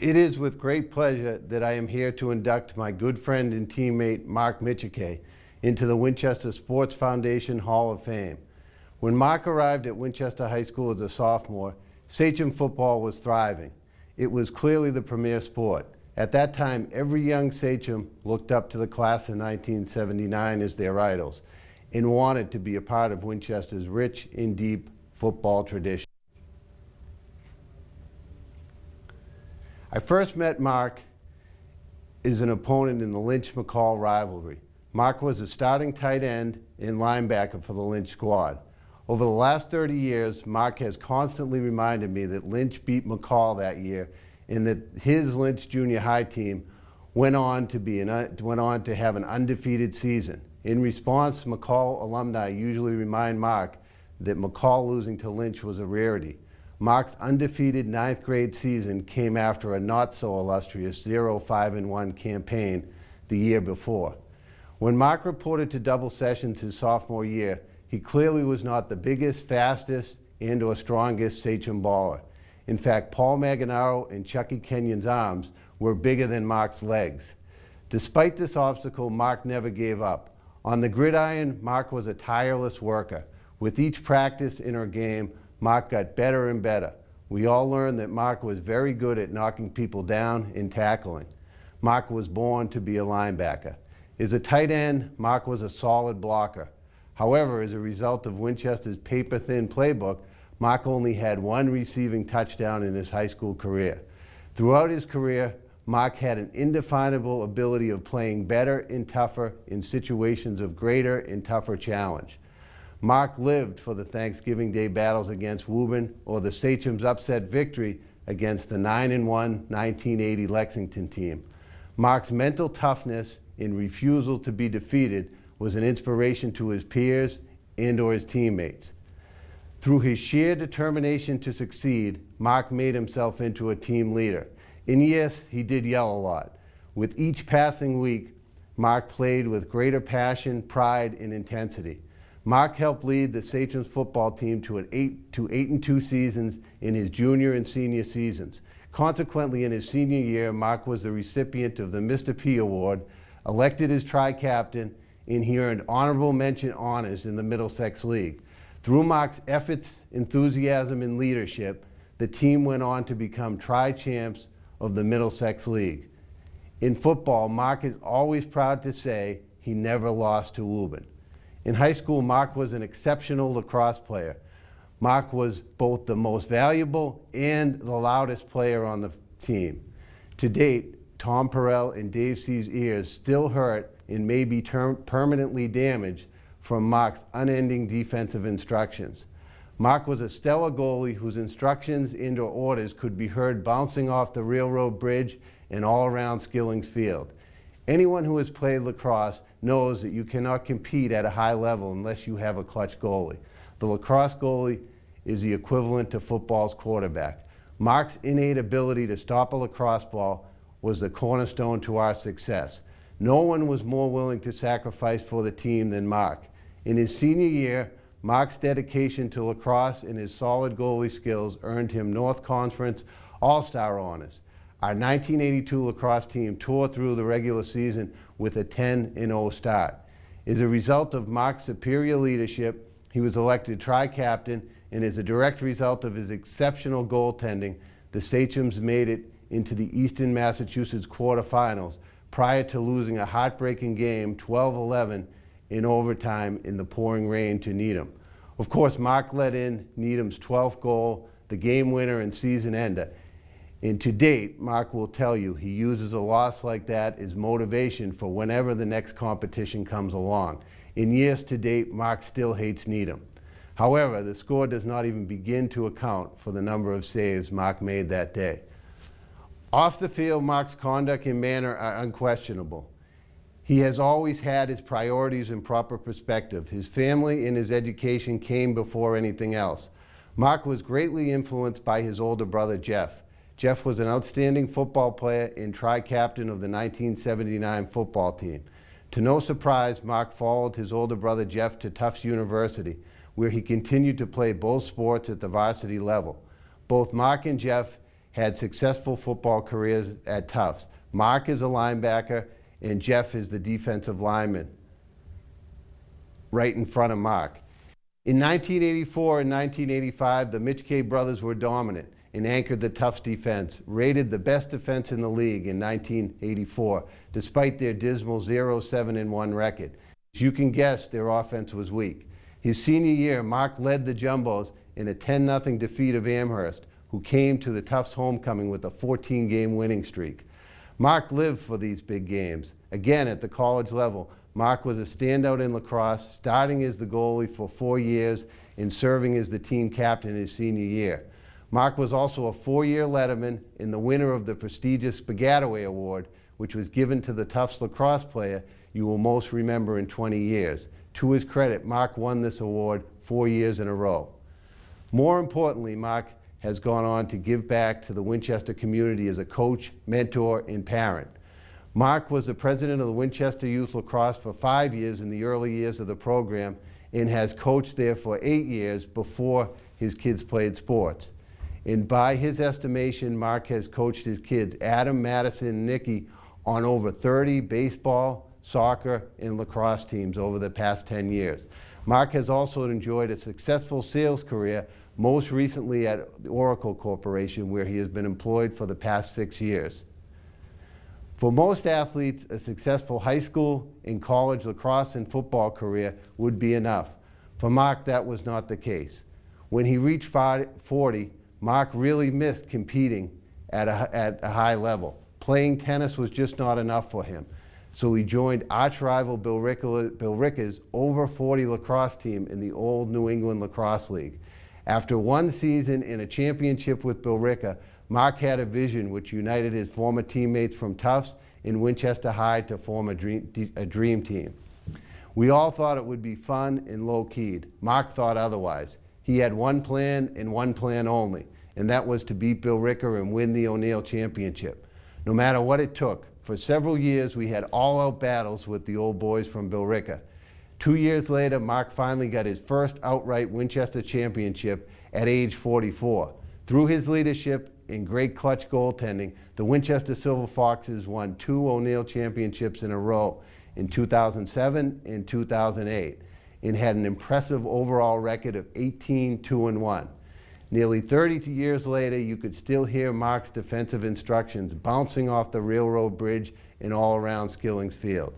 It is with great pleasure that I am here to induct my good friend and teammate Mark Michike into the Winchester Sports Foundation Hall of Fame. When Mark arrived at Winchester High School as a sophomore, Sachem football was thriving. It was clearly the premier sport. At that time, every young Sachem looked up to the class of 1979 as their idols and wanted to be a part of Winchester's rich and deep football tradition. I first met Mark as an opponent in the Lynch-McCall rivalry. Mark was a starting tight end and linebacker for the Lynch squad. Over the last 30 years, Mark has constantly reminded me that Lynch beat McCall that year and that his Lynch junior high team went on to have an undefeated season. In response, McCall alumni usually remind Mark that McCall losing to Lynch was a rarity. Mark's undefeated 9th grade season came after a not-so-illustrious 0-5-1 campaign the year before. When Mark reported to double sessions his sophomore year, he clearly was not the biggest, fastest, and/or strongest Sachem baller. In fact, Paul Maganaro and Chucky Kenyon's arms were bigger than Mark's legs. Despite this obstacle, Mark never gave up. On the gridiron, Mark was a tireless worker. With each practice in our game, Mark got better and better. We all learned that Mark was very good at knocking people down and tackling. Mark was born to be a linebacker. As a tight end, Mark was a solid blocker. However, as a result of Winchester's paper-thin playbook, Mark only had one receiving touchdown in his high school career. Throughout his career, Mark had an indefinable ability of playing better and tougher in situations of greater and tougher challenge. Mark lived for the Thanksgiving Day battles against Woburn or the Sachem's upset victory against the 9-1 1980 Lexington team. Mark's mental toughness and refusal to be defeated was an inspiration to his peers and/or his teammates. Through his sheer determination to succeed, Mark made himself into a team leader. And yes, he did yell a lot. With each passing week, Mark played with greater passion, pride, and intensity. Mark helped lead the Sachem's football team to 8-2 seasons in his junior and senior seasons. Consequently, in his senior year, Mark was the recipient of the Mr. P Award, elected as tri-captain, and he earned honorable mention honors in the Middlesex League. Through Mark's efforts, enthusiasm, and leadership, the team went on to become tri-champs of the Middlesex League. In football, Mark is always proud to say he never lost to Woburn. In high school, Mark was an exceptional lacrosse player. Mark was both the most valuable and the loudest player on the team. To date, Tom Perrell and Dave C's ears still hurt and may be permanently damaged from Mark's unending defensive instructions. Mark was a stellar goalie whose instructions and/or orders could be heard bouncing off the railroad bridge and all around Skilling's Field. Anyone who has played lacrosse knows that you cannot compete at a high level unless you have a clutch goalie. The lacrosse goalie is the equivalent to football's quarterback. Mark's innate ability to stop a lacrosse ball was the cornerstone to our success. No one was more willing to sacrifice for the team than Mark. In his senior year, Mark's dedication to lacrosse and his solid goalie skills earned him North Conference All-Star honors. Our 1982 lacrosse team tore through the regular season with a 10-0 start. As a result of Mark's superior leadership, he was elected tri-captain, and as a direct result of his exceptional goaltending, the Sachems made it into the Eastern Massachusetts quarterfinals prior to losing a heartbreaking game 12-11 in overtime in the pouring rain to Needham. Of course, Mark let in Needham's 12th goal, the game winner and season ender. And to date, Mark will tell you he uses a loss like that as motivation for whenever the next competition comes along. In years to date, Mark still hates Needham. However, the score does not even begin to account for the number of saves Mark made that day. Off the field, Mark's conduct and manner are unquestionable. He has always had his priorities in proper perspective. His family and his education came before anything else. Mark was greatly influenced by his older brother, Jeff. Jeff was an outstanding football player and tri-captain of the 1979 football team. To no surprise, Mark followed his older brother Jeff to Tufts University, where he continued to play both sports at the varsity level. Both Mark and Jeff had successful football careers at Tufts. Mark is a linebacker, and Jeff is the defensive lineman, right in front of Mark. In 1984 and 1985, the Mitch K brothers were dominant and anchored the Tufts defense, rated the best defense in the league in 1984, despite their dismal 0-7-1 record. As you can guess, their offense was weak. His senior year, Mark led the Jumbos in a 10-0 defeat of Amherst, who came to the Tufts homecoming with a 14-game winning streak. Mark lived for these big games. Again, at the college level, Mark was a standout in lacrosse, starting as the goalie for 4 years and serving as the team captain his senior year. Mark was also a 4-year letterman and the winner of the prestigious Spigataway Award, which was given to the Tufts lacrosse player you will most remember in 20 years. To his credit, Mark won this award 4 years in a row. More importantly, Mark has gone on to give back to the Winchester community as a coach, mentor, and parent. Mark was the president of the Winchester Youth Lacrosse for 5 years in the early years of the program and has coached there for 8 years before his kids played sports. And by his estimation, Mark has coached his kids, Adam, Madison, and Nikki, on over 30 baseball, soccer, and lacrosse teams over the past 10 years. Mark has also enjoyed a successful sales career, most recently at the Oracle Corporation, where he has been employed for the past 6 years. For most athletes, a successful high school and college lacrosse and football career would be enough. For Mark, that was not the case. When he reached 40, Mark really missed competing at a high level. Playing tennis was just not enough for him. So he joined arch-rival Bill Ricker's over 40 lacrosse team in the old New England Lacrosse League. After one season in a championship with Bill Ricker, Mark had a vision which united his former teammates from Tufts and Winchester High to form a dream team. We all thought it would be fun and low-keyed. Mark thought otherwise. He had one plan and one plan only, and that was to beat Bill Ricker and win the O'Neill Championship. No matter what it took, for several years we had all-out battles with the old boys from Bill Ricker. 2 years later, Mark finally got his first outright Winchester Championship at age 44. Through his leadership and great clutch goaltending, the Winchester Silver Foxes won 2 O'Neill Championships in a row in 2007 and 2008 and had an impressive overall record of 18-2-1. Nearly 30 years later, you could still hear Mark's defensive instructions bouncing off the railroad bridge and all around Skilling's Field.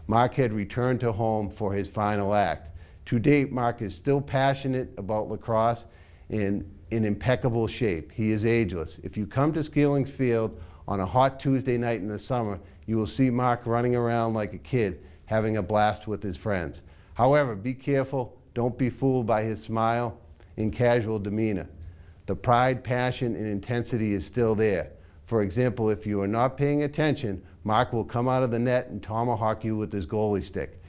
Mark had returned to home for his final act. To date, Mark is still passionate about lacrosse and in impeccable shape. He is ageless. If you come to Skilling's Field on a hot Tuesday night in the summer, you will see Mark running around like a kid, having a blast with his friends. However, be careful. Don't be fooled by his smile and casual demeanor. The pride, passion, and intensity is still there. For example, if you are not paying attention, Mark will come out of the net and tomahawk you with his goalie stick,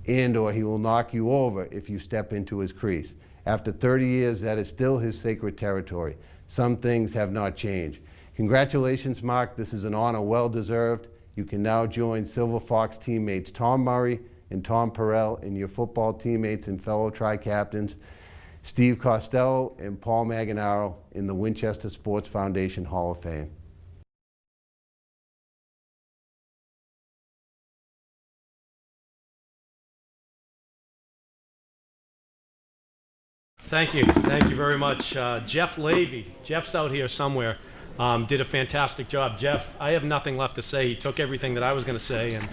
or he will knock you over if you step into his crease. After 30 years, that is still his sacred territory. Some things have not changed. Congratulations, Mark. This is an honor well deserved. You can now join Silver Fox teammates Tom Murray and Tom Perrell and your football teammates and fellow tri-captains Steve Costello and Paul Maganaro in the Winchester Sports Foundation Hall of Fame. Thank you very much. Jeff Levy, Jeff's out here somewhere, did a fantastic job. Jeff, I have nothing left to say. He took everything that I was going to say, and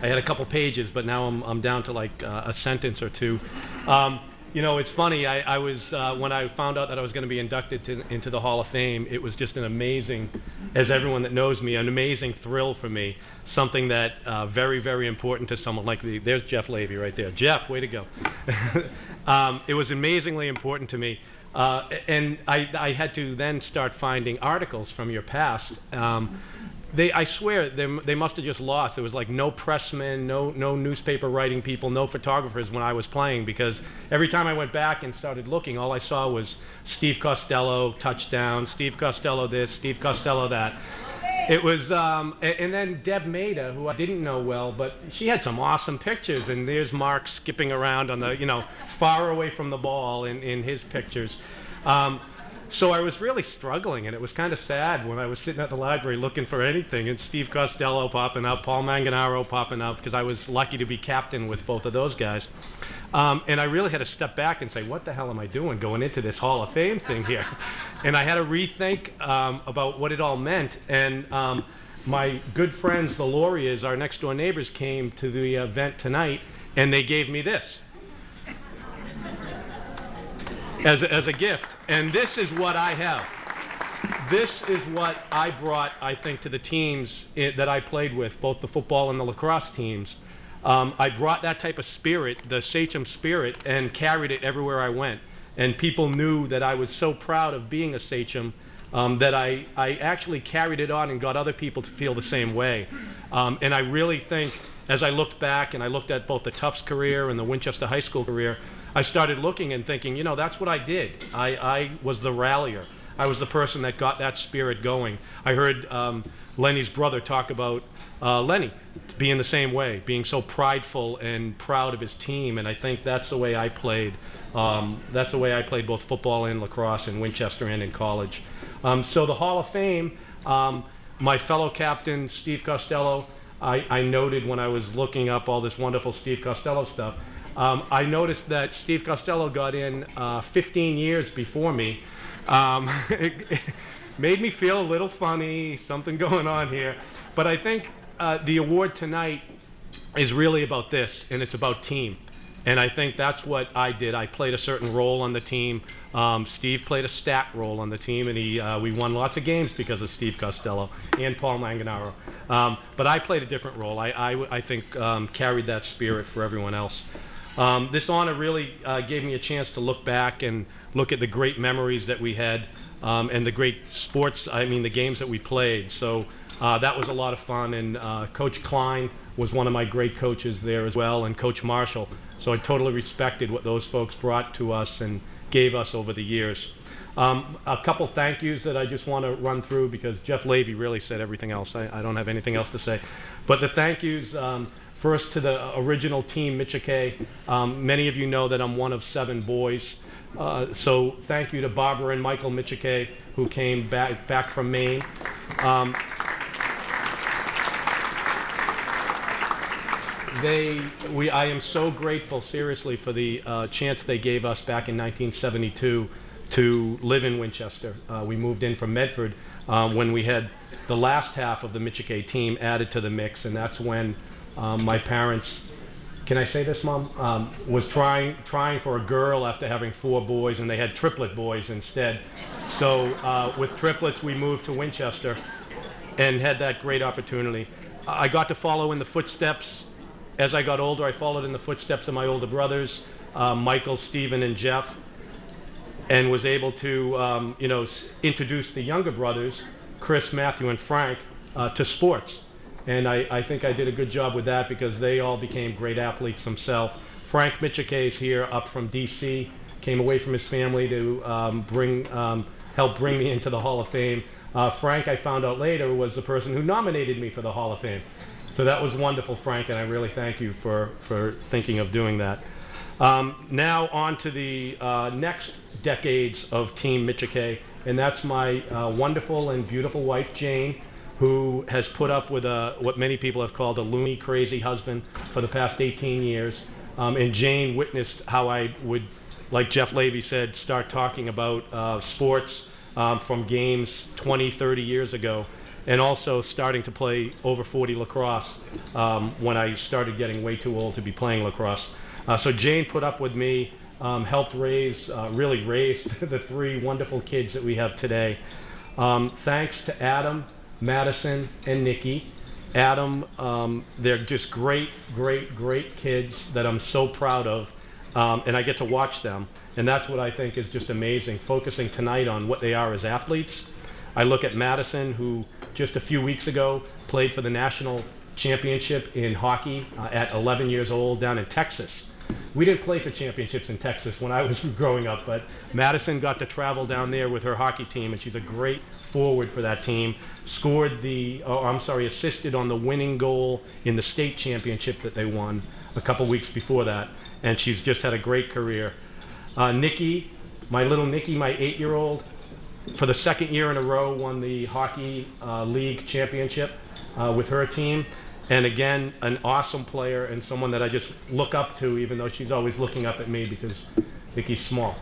I had a couple pages, but now I'm down to like a sentence or two. You know, it's funny, I was, when I found out that I was going to be inducted into the Hall of Fame, it was just an amazing, as everyone that knows me, an amazing thrill for me, something that very, very important to someone like me. There's Jeff Levy right there. Jeff, way to go. It was amazingly important to me. And I had to then start finding articles from your past. I swear, they must have just lost. There was like no pressmen, no newspaper writing people, no photographers when I was playing, because every time I went back and started looking, all I saw was Steve Costello, touchdown, Steve Costello this, Steve Costello that. It was, and then Deb Maida, who I didn't know well, but she had some awesome pictures, and there's Mark skipping around on the, far away from the ball in his pictures. So I was really struggling, and it was kind of sad when I was sitting at the library looking for anything, and Steve Costello popping up, Paul Manganaro popping up, because I was lucky to be captain with both of those guys. And I really had to step back and say, what the hell am I doing going into this Hall of Fame thing here? And I had to rethink about what it all meant. And my good friends, the Lauriers, our next door neighbors, came to the event tonight, and they gave me this as a gift. And this is what I have. This is what I brought, I think, to the teams that I played with, both the football and the lacrosse teams. I brought that type of spirit, the Sachem spirit, and carried it everywhere I went. And people knew that I was so proud of being a Sachem that I actually carried it on and got other people to feel the same way. And I really think, as I looked back and I looked at both the Tufts career and the Winchester High School career, I started looking and thinking, you know, that's what I did. I was the rallier. I was the person that got that spirit going. I heard Lenny's brother talk about Lenny being the same way, being so prideful and proud of his team, and I think that's the way I played. That's the way I played both football and lacrosse in Winchester and in college. So the Hall of Fame, my fellow captain, Steve Costello, I noted when I was looking up all this wonderful Steve Costello stuff, I noticed that Steve Costello got in 15 years before me. It made me feel a little funny, something going on here. But I think the award tonight is really about this, and it's about team. And I think that's what I did. I played a certain role on the team. Steve played a stat role on the team, and we won lots of games because of Steve Costello and Paul Manganaro. But I played a different role. I think carried that spirit for everyone else. This honor really gave me a chance to look back and look at the great memories that we had and the great sports, the games that we played. So that was a lot of fun, and Coach Klein was one of my great coaches there as well, and Coach Marshall. So I totally respected what those folks brought to us and gave us over the years. A couple thank yous that I just want to run through because Jeff Levy really said everything else. I don't have anything else to say. But the thank yous, first to the original team, Michigan. Many of you know that I'm one of 7 boys. So thank you to Barbara and Michael Michigan, who came back from Maine. I am so grateful, seriously, for the chance they gave us back in 1972 to live in Winchester. We moved in from Medford when we had the last half of the Michigan team added to the mix, and that's when my parents, can I say this, Mom? Was trying for a girl after having 4 boys, and they had triplet boys instead. So with triplets, we moved to Winchester and had that great opportunity. I got to follow in the footsteps. As I got older, I followed in the footsteps of my older brothers, Michael, Stephen, and Jeff, and was able to, introduce the younger brothers, Chris, Matthew, and Frank, to sports. And I think I did a good job with that because they all became great athletes themselves. Frank Michigan is here up from D.C., came away from his family to help bring me into the Hall of Fame. Frank, I found out later, was the person who nominated me for the Hall of Fame. So that was wonderful, Frank, and I really thank you for thinking of doing that. Now on to the next decades of Team Michigan, and that's my wonderful and beautiful wife, Jane, who has put up with what many people have called a loony, crazy husband for the past 18 years. And Jane witnessed how I would, like Jeff Levy said, start talking about sports from games 20, 30 years ago, and also starting to play over 40 lacrosse when I started getting way too old to be playing lacrosse. So Jane put up with me, helped really raised the 3 wonderful kids that we have today. Thanks to Adam, Madison, and Nikki. Adam, they're just great, great, great kids that I'm so proud of, and I get to watch them. And that's what I think is just amazing, focusing tonight on what they are as athletes. I look at Madison, who just a few weeks ago played for the national championship in hockey at 11 years old down in Texas. We didn't play for championships in Texas when I was growing up, but Madison got to travel down there with her hockey team, and she's a great forward for that team. Assisted on the winning goal in the state championship that they won a couple weeks before that, and she's just had a great career. Nikki, my little Nikki, my 8-year-old, for the second year in a row, won the hockey league championship with her team. And again, an awesome player and someone that I just look up to, even though she's always looking up at me because Vicky's small.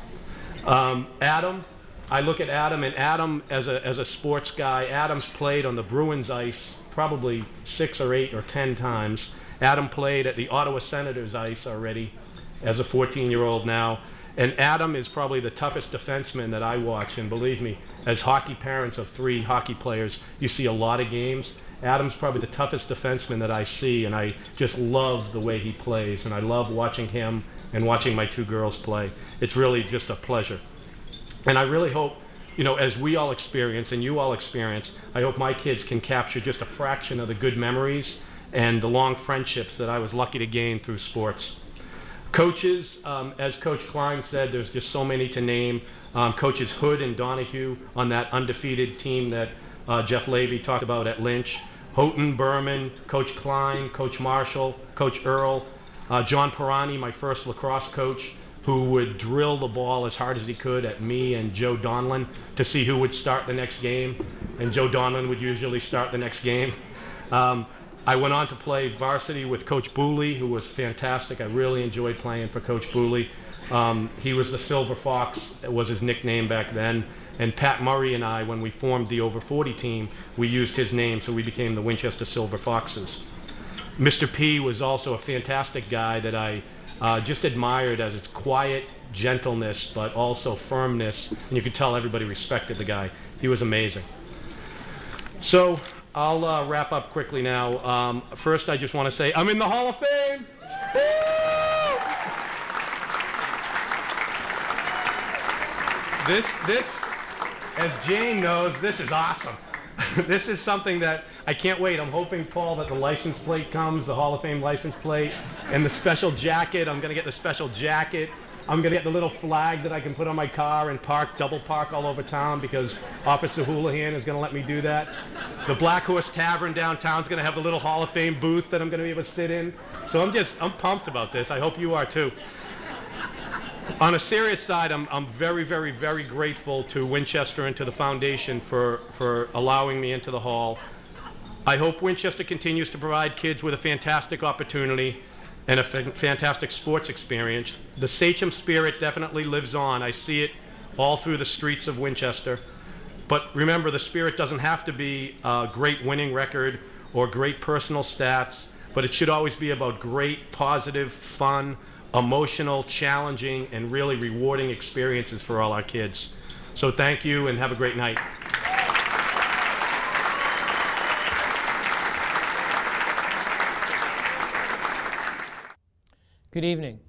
Adam, I look at Adam, and Adam, as a sports guy, Adam's played on the Bruins ice probably 6 or 8 or 10 times. Adam played at the Ottawa Senators ice already as a 14-year-old now. And Adam is probably the toughest defenseman that I watch. And believe me, as hockey parents of 3 hockey players, you see a lot of games. Adam's probably the toughest defenseman that I see, and I just love the way he plays. And I love watching him and watching my 2 girls play. It's really just a pleasure. And I really hope, you know, as we all experience and you all experience, I hope my kids can capture just a fraction of the good memories and the long friendships that I was lucky to gain through sports. Coaches, as Coach Klein said, there's just so many to name. Coaches Hood and Donahue on that undefeated team that Jeff Levy talked about at Lynch. Houghton, Berman, Coach Klein, Coach Marshall, Coach Earl, John Pirani, my first lacrosse coach, who would drill the ball as hard as he could at me and Joe Donlin to see who would start the next game, and Joe Donlin would usually start the next game. I went on to play varsity with Coach Booley, who was fantastic. I really enjoyed playing for Coach Booley. He was the Silver Fox, was his nickname back then. And Pat Murray and I, when we formed the over 40 team, we used his name, so we became the Winchester Silver Foxes. Mr. P was also a fantastic guy that I just admired as its quiet gentleness, but also firmness. And you could tell everybody respected the guy. He was amazing. So I'll wrap up quickly now. First, I just want to say I'm in the Hall of Fame. This, as Jane knows, this is awesome. This is something that I can't wait. I'm hoping, Paul, that the license plate comes, the Hall of Fame license plate, and the special jacket. I'm going to get the special jacket. I'm going to get the little flag that I can put on my car and double park all over town, because Officer Houlihan is going to let me do that. The Black Horse Tavern downtown is going to have a little Hall of Fame booth that I'm going to be able to sit in. So I'm pumped about this. I hope you are too. On a serious side, I'm very, very, very grateful to Winchester and to the foundation for allowing me into the hall. I hope Winchester continues to provide kids with a fantastic opportunity and a fantastic sports experience. The Sachem spirit definitely lives on. I see it all through the streets of Winchester. But remember, the spirit doesn't have to be a great winning record or great personal stats, but it should always be about great, positive, fun, emotional, challenging, and really rewarding experiences for all our kids. So thank you, and have a great night. Good evening.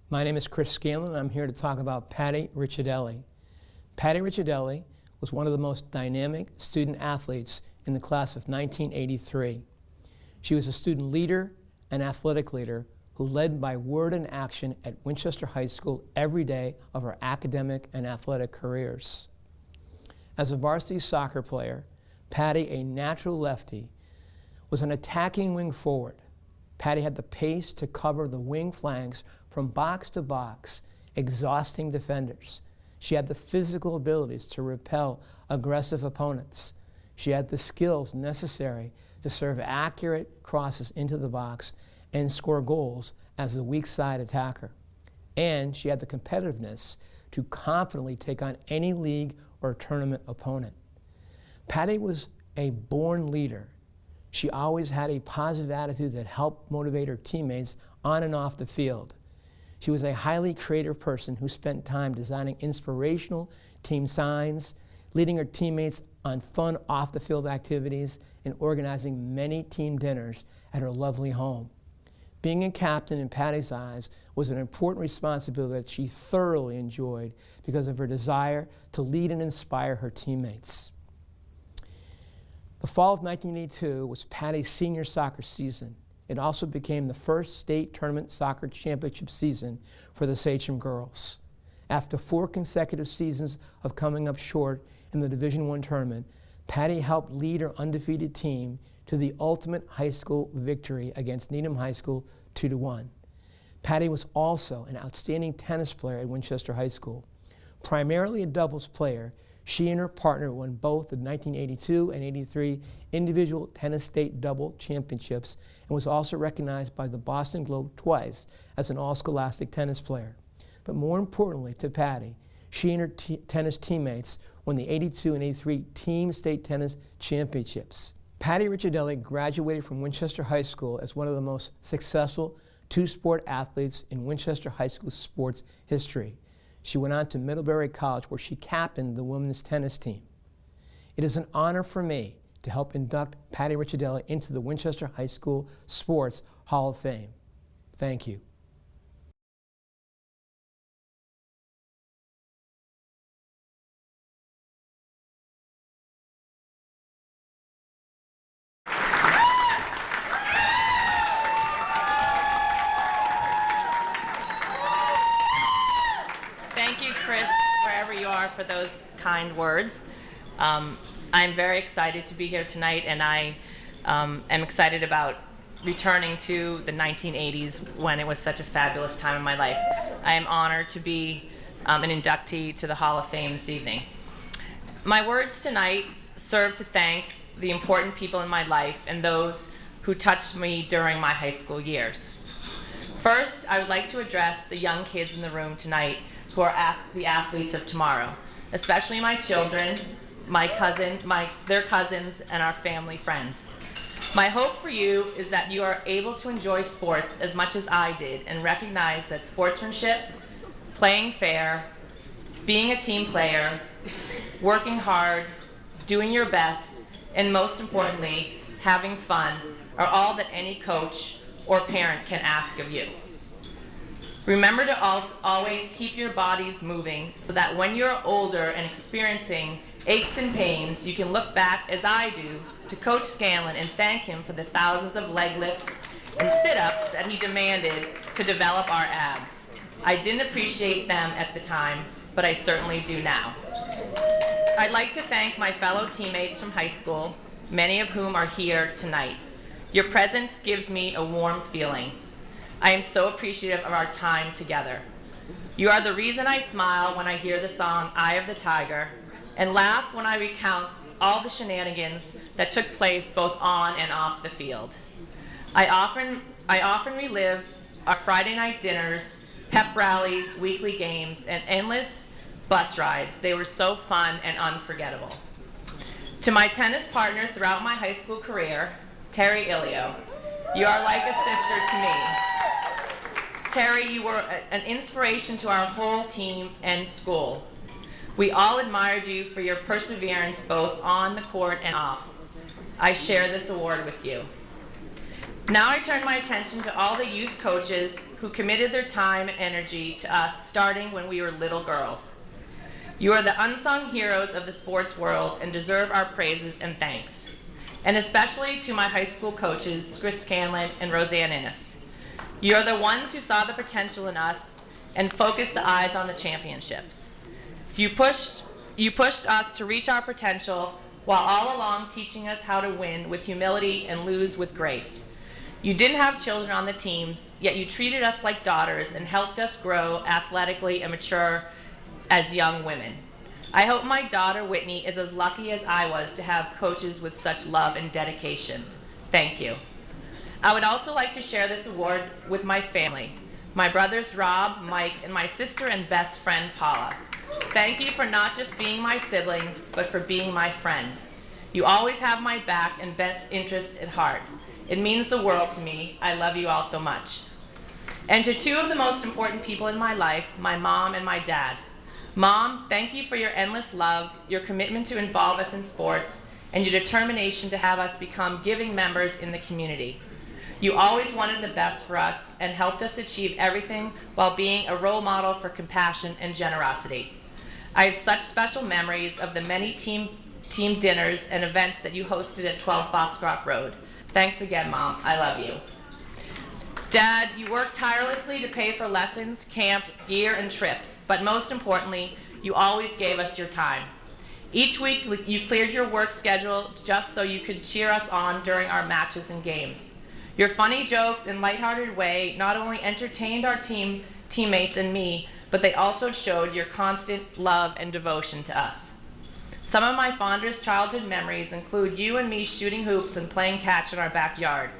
My name is Chris Scanlon, and I'm here to talk about Patty Ricciardelli. Patty Ricciardelli was one of the most dynamic student athletes in the class of 1983. She was a student leader and athletic leader who led by word and action at Winchester High School every day of her academic and athletic careers. As a varsity soccer player, Patty, a natural lefty, was an attacking wing forward. Patty had the pace to cover the wing flanks from box to box, exhausting defenders. She had the physical abilities to repel aggressive opponents. She had the skills necessary to serve accurate crosses into the box and score goals as the weak side attacker. And she had the competitiveness to confidently take on any league or tournament opponent. Patty was a born leader. She always had a positive attitude that helped motivate her teammates on and off the field. She was a highly creative person who spent time designing inspirational team signs, leading her teammates on fun off-the-field activities, and organizing many team dinners at her lovely home. Being a captain in Patty's eyes was an important responsibility that she thoroughly enjoyed because of her desire to lead and inspire her teammates. The fall of 1982 was Patty's senior soccer season. It also became the first state tournament soccer championship season for the Sachem girls. After 4 consecutive seasons of coming up short in the Division I tournament, Patty helped lead her undefeated team to the ultimate high school victory against Needham High School 2-1. Patty was also an outstanding tennis player at Winchester High School. Primarily a doubles player, She and her partner won both the 1982 and 83 individual tennis state double championships and was also recognized by the Boston Globe twice as an all-scholastic tennis player. But more importantly to Patty, she and her tennis teammates won the 82 and 83 team state tennis championships. Patty Ricciardelli graduated from Winchester High School as one of the most successful two-sport athletes in Winchester High School sports history. She went on to Middlebury College, where she captained the women's tennis team. It is an honor for me to help induct Patty Ricciardelli into the Winchester High School Sports Hall of Fame. Thank you. Thank you, Chris, wherever you are, for those kind words. I'm very excited to be here tonight, and I am excited about returning to the 1980s when it was such a fabulous time in my life. I am honored to be an inductee to the Hall of Fame this evening. My words tonight serve to thank the important people in my life and those who touched me during my high school years. First, I would like to address the young kids in the room tonight who are the athletes of tomorrow, especially my children, their cousins, and our family friends. My hope for you is that you are able to enjoy sports as much as I did and recognize that sportsmanship, playing fair, being a team player, working hard, doing your best, and most importantly, having fun are all that any coach or parent can ask of you. Remember to always keep your bodies moving so that when you're older and experiencing aches and pains, you can look back, as I do, to Coach Scanlon and thank him for the thousands of leg lifts and sit-ups that he demanded to develop our abs. I didn't appreciate them at the time, but I certainly do now. I'd like to thank my fellow teammates from high school, many of whom are here tonight. Your presence gives me a warm feeling. I am so appreciative of our time together. You are the reason I smile when I hear the song Eye of the Tiger and laugh when I recount all the shenanigans that took place both on and off the field. I often relive our Friday night dinners, pep rallies, weekly games, and endless bus rides. They were so fun and unforgettable. To my tennis partner throughout my high school career, Terry Ilio, you are like a sister to me. Terry, you were an inspiration to our whole team and school. We all admired you for your perseverance both on the court and off. I share this award with you. Now I turn my attention to all the youth coaches who committed their time and energy to us starting when we were little girls. You are the unsung heroes of the sports world and deserve our praises and thanks. And especially to my high school coaches, Chris Scanlon and Roseanne Innes. You are the ones who saw the potential in us and focused the eyes on the championships. You pushed us to reach our potential while all along teaching us how to win with humility and lose with grace. You didn't have children on the teams, yet you treated us like daughters and helped us grow athletically and mature as young women. I hope my daughter Whitney is as lucky as I was to have coaches with such love and dedication. Thank you. I would also like to share this award with my family, my brothers Rob, Mike, and my sister and best friend Paula. Thank you for not just being my siblings, but for being my friends. You always have my back and best interest at heart. It means the world to me. I love you all so much. And to two of the most important people in my life, my mom and my dad. Mom, thank you for your endless love, your commitment to involve us in sports, and your determination to have us become giving members in the community. You always wanted the best for us and helped us achieve everything while being a role model for compassion and generosity. I have such special memories of the many team dinners and events that you hosted at 12 Foxcroft Road. Thanks again, Mom. I love you. Dad, you worked tirelessly to pay for lessons, camps, gear, and trips, but most importantly, you always gave us your time. Each week, you cleared your work schedule just so you could cheer us on during our matches and games. Your funny jokes and lighthearted way not only entertained our teammates and me, but they also showed your constant love and devotion to us. Some of my fondest childhood memories include you and me shooting hoops and playing catch in our backyard.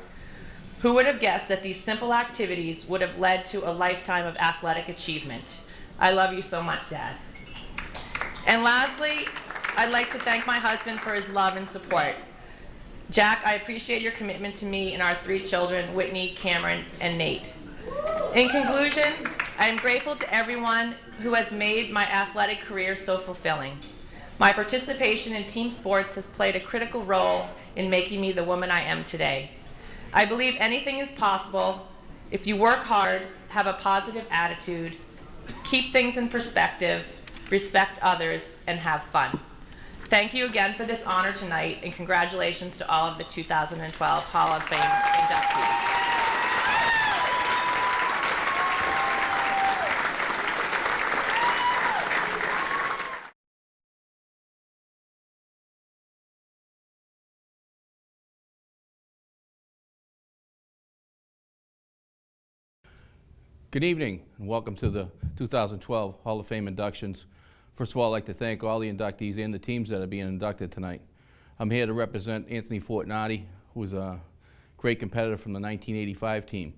Who would have guessed that these simple activities would have led to a lifetime of athletic achievement? I love you so much, Dad. And lastly, I'd like to thank my husband for his love and support. Jack, I appreciate your commitment to me and our 3 children, Whitney, Cameron, and Nate. In conclusion, I am grateful to everyone who has made my athletic career so fulfilling. My participation in team sports has played a critical role in making me the woman I am today. I believe anything is possible if you work hard, have a positive attitude, keep things in perspective, respect others, and have fun. Thank you again for this honor tonight, and congratulations to all of the 2012 Hall of Fame inductees. Good evening, and welcome to the 2012 Hall of Fame inductions. First of all, I'd like to thank all the inductees and the teams that are being inducted tonight. I'm here to represent Anthony Fortunati, who was a great competitor from the 1985 team.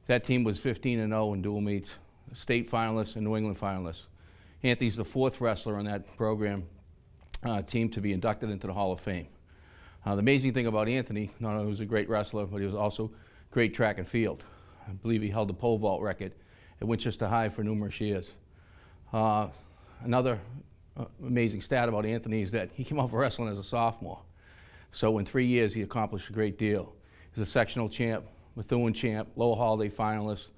That team was 15-0 in dual meets, state finalists and New England finalists. Anthony's the 4th wrestler on that program team to be inducted into the Hall of Fame. The amazing thing about Anthony, not only was he a great wrestler, but he was also great track and field. I believe he held the pole vault record at Winchester High for numerous years. Another amazing stat about Anthony is that he came off of wrestling as a sophomore. So in 3 years, he accomplished a great deal. He was a sectional champ, Methuen champ, Lower Holiday finalist,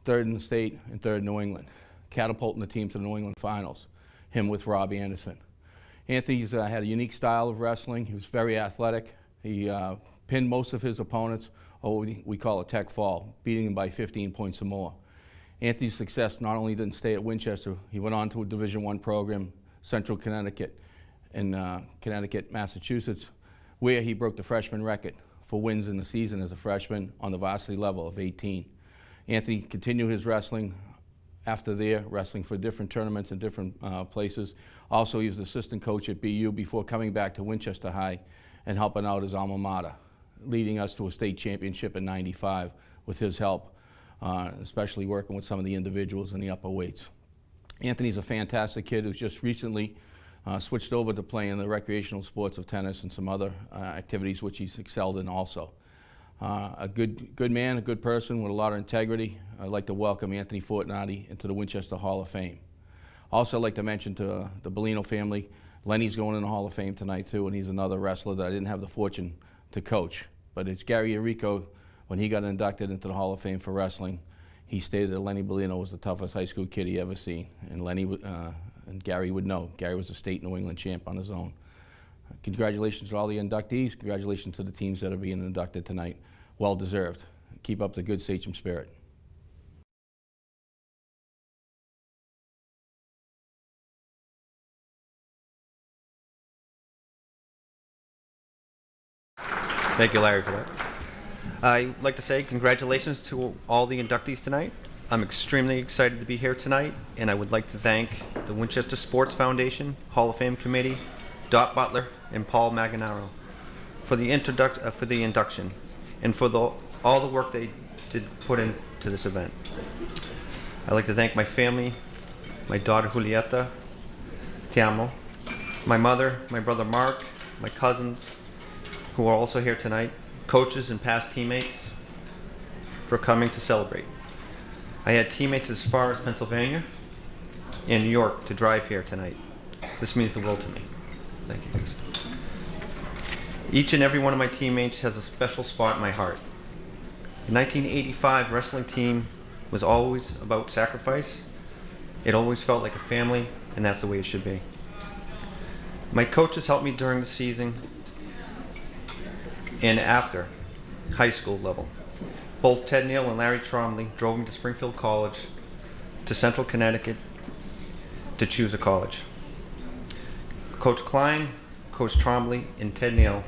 3rd in the state and 3rd in New England, catapulting the team to the New England finals, him with Rob Anderson. Anthony's had a unique style of wrestling. He was very athletic. He pinned most of his opponents, or what we call a tech fall, beating them by 15 points or more. Anthony's success not only didn't stay at Winchester, he went on to a Division I program, Central Connecticut, in Connecticut, Massachusetts, where he broke the freshman record for wins in the season as a freshman on the varsity level of 18. Anthony continued his wrestling after there, wrestling for different tournaments in different places. Also, he was the assistant coach at BU before coming back to Winchester High and helping out his alma mater, leading us to a state championship in '95 with his help, especially working with some of the individuals in the upper weights. Anthony's a fantastic kid who's just recently switched over to playing the recreational sports of tennis and some other activities which he's excelled in also. A good man, a good person with a lot of integrity. I'd like to welcome Anthony Fortunati into the Winchester Hall of Fame. Also, I'd like to mention to the Bellino family, Lenny's going in the Hall of Fame tonight too, and he's another wrestler that I didn't have the fortune to coach. But it's Gary Arico, when he got inducted into the Hall of Fame for wrestling, he stated that Lenny Bellino was the toughest high school kid he ever seen. And Lenny and Gary would know. Gary was a state New England champ on his own. Congratulations to all the inductees. Congratulations to the teams that are being inducted tonight. Well deserved. Keep up the good Sachem spirit. Thank you, Larry, for that. I'd like to say congratulations to all the inductees tonight. I'm extremely excited to be here tonight, and I would like to thank the Winchester Sports Foundation, Hall of Fame Committee, Dot Butler, and Paul Maganaro for the induction, and for all the work they did put into this event. I'd like to thank my family, my daughter Julieta, Ti amo, my mother, my brother Mark, my cousins, who are also here tonight, coaches and past teammates, for coming to celebrate. I had teammates as far as Pennsylvania and New York to drive here tonight. This means the world to me. Thank you, guys. Each and every one of my teammates has a special spot in my heart. The 1985 wrestling team was always about sacrifice. It always felt like a family, and that's the way it should be. My coaches helped me during the season and after high school level. Both Ted Neal and Larry Trombley drove me to Springfield College, to Central Connecticut, to choose a college. Coach Klein, Coach Trombley, and Ted Neal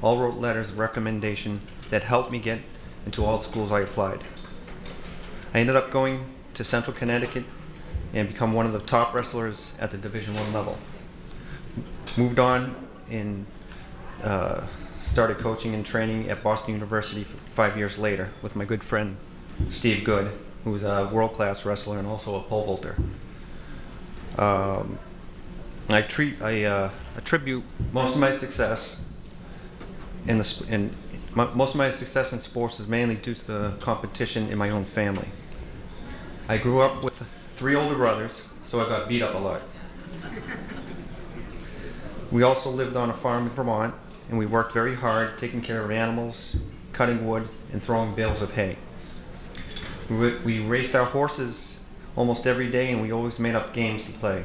all wrote letters of recommendation that helped me get into all the schools I applied. I ended up going to Central Connecticut and become one of the top wrestlers at the Division I level. moved on and started coaching and training at Boston University 5 years later with my good friend Steve Good, who's a world-class wrestler and also a pole vaulter. I attribute most of my success most of my success in sports is mainly due to the competition in my own family. I grew up with 3 older brothers, so I got beat up a lot. We also lived on a farm in Vermont, and we worked very hard taking care of animals, cutting wood, and throwing bales of hay. We raced our horses almost every day, and we always made up games to play,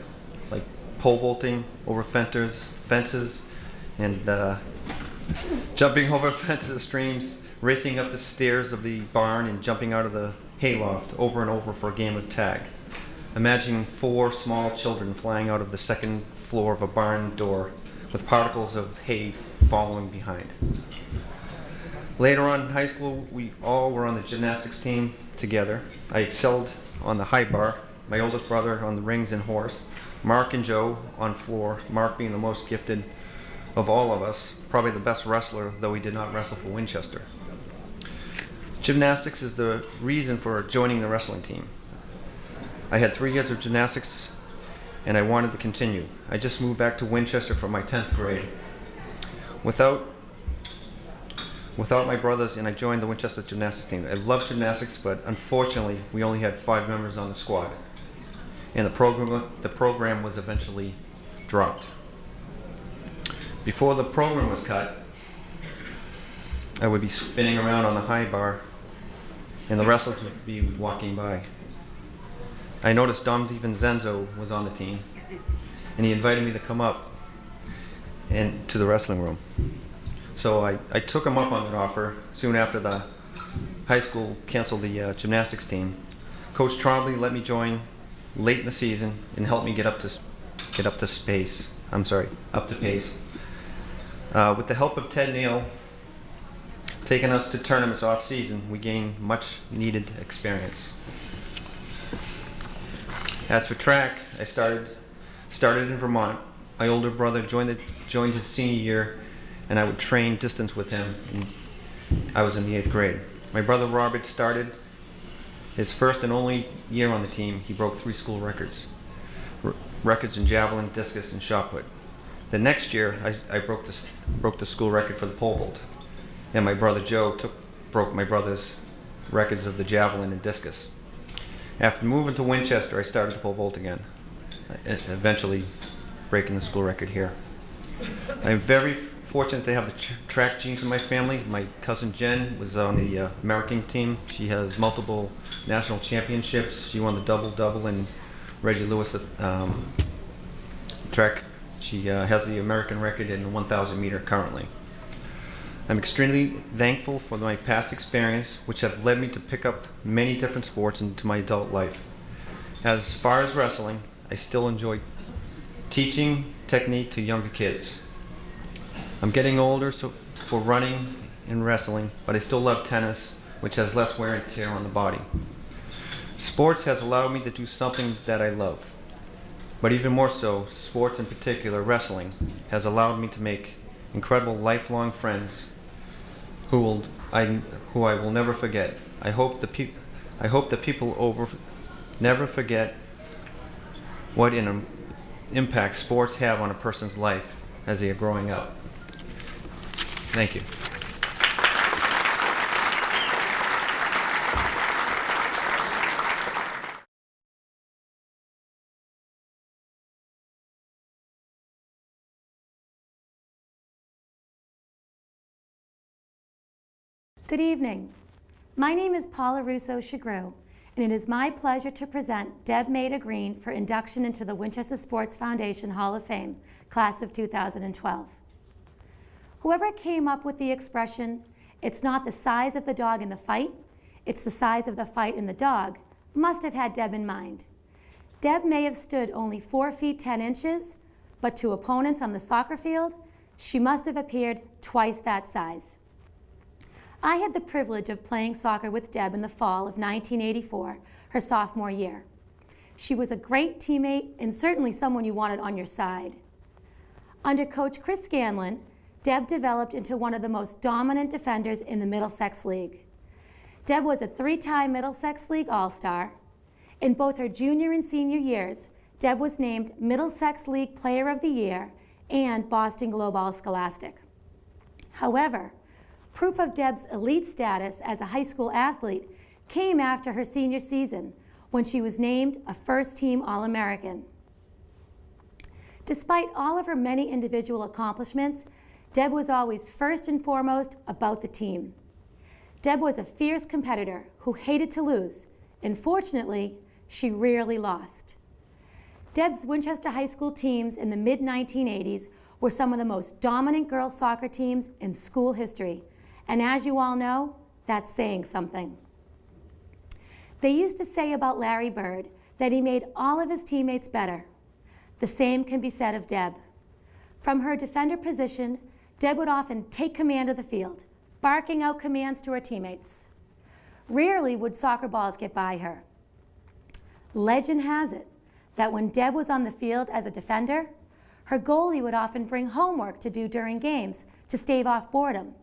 like pole vaulting over fences, and jumping over fences, streams, racing up the stairs of the barn, and jumping out of the hayloft over and over for a game of tag. Imagine 4 small children flying out of the second floor of a barn door with particles of hay following behind. Later on in high school, we all were on the gymnastics team together. I excelled on the high bar, my oldest brother on the rings and horse, Mark and Joe on floor, Mark being the most gifted of all of us, probably the best wrestler, though he did not wrestle for Winchester. Gymnastics is the reason for joining the wrestling team. I had 3 years of gymnastics and I wanted to continue. I just moved back to Winchester for my 10th grade. Without my brothers, and I joined the Winchester gymnastics team. I love gymnastics, but unfortunately, we only had 5 members on the squad. And the program was eventually dropped. Before the program was cut, I would be spinning around on the high bar, and the wrestlers would be walking by. I noticed Dom DiVincenzo was on the team, and he invited me to come up and to the wrestling room. So I took him up on that offer soon after the high school canceled the gymnastics team. Coach Trombley let me join late in the season and helped me get up to pace. With the help of Ted Neal taking us to tournaments off season, we gained much needed experience. As for track, I started in Vermont. My older brother joined his senior year, and I would train distance with him. I was in the 8th grade. My brother Robert started his first and only year on the team. He broke 3 school records in javelin, discus, and shot put. The next year, I broke the school record for the pole vault, and my brother Joe broke my brother's records of the javelin and discus. After moving to Winchester, I started the pole vault again, eventually breaking the school record here. I'm very fortunate to have the track genes in my family. My cousin Jen was on the American team. She has multiple national championships. She won the double-double in Reggie Lewis track. She has the American record in the 1,000 meter currently. I'm extremely thankful for my past experience, which have led me to pick up many different sports into my adult life. As far as wrestling, I still enjoy teaching technique to younger kids. I'm getting older for running and wrestling, but I still love tennis, which has less wear and tear on the body. Sports has allowed me to do something that I love. But even more so, sports in particular, wrestling, has allowed me to make incredible lifelong friends who I will never forget. I hope that people never forget what an impact sports have on a person's life as they are growing up. Thank you. Good evening. My name is Paula Russo-Chagru, and it is my pleasure to present Deb Maida Green for induction into the Winchester Sports Foundation Hall of Fame, class of 2012. Whoever came up with the expression, "It's not the size of the dog in the fight, it's the size of the fight in the dog," must have had Deb in mind. Deb may have stood only 4 feet 10 inches, but to opponents on the soccer field, she must have appeared twice that size. I had the privilege of playing soccer with Deb in the fall of 1984, her sophomore year. She was a great teammate and certainly someone you wanted on your side. Under Coach Chris Scanlon, Deb developed into one of the most dominant defenders in the Middlesex League. Deb was a 3-time Middlesex League All-Star. In both her junior and senior years, Deb was named Middlesex League Player of the Year and Boston Globe All-Scholastic. However, proof of Deb's elite status as a high school athlete came after her senior season, when she was named a first-team All-American. Despite all of her many individual accomplishments, Deb was always first and foremost about the team. Deb was a fierce competitor who hated to lose, and fortunately, she rarely lost. Deb's Winchester High School teams in the mid-1980s were some of the most dominant girls soccer teams in school history, and as you all know, that's saying something. They used to say about Larry Bird that he made all of his teammates better. The same can be said of Deb. From her defender position, Deb would often take command of the field, barking out commands to her teammates. Rarely would soccer balls get by her. Legend has it that when Deb was on the field as a defender, her goalie would often bring homework to do during games to stave off boredom.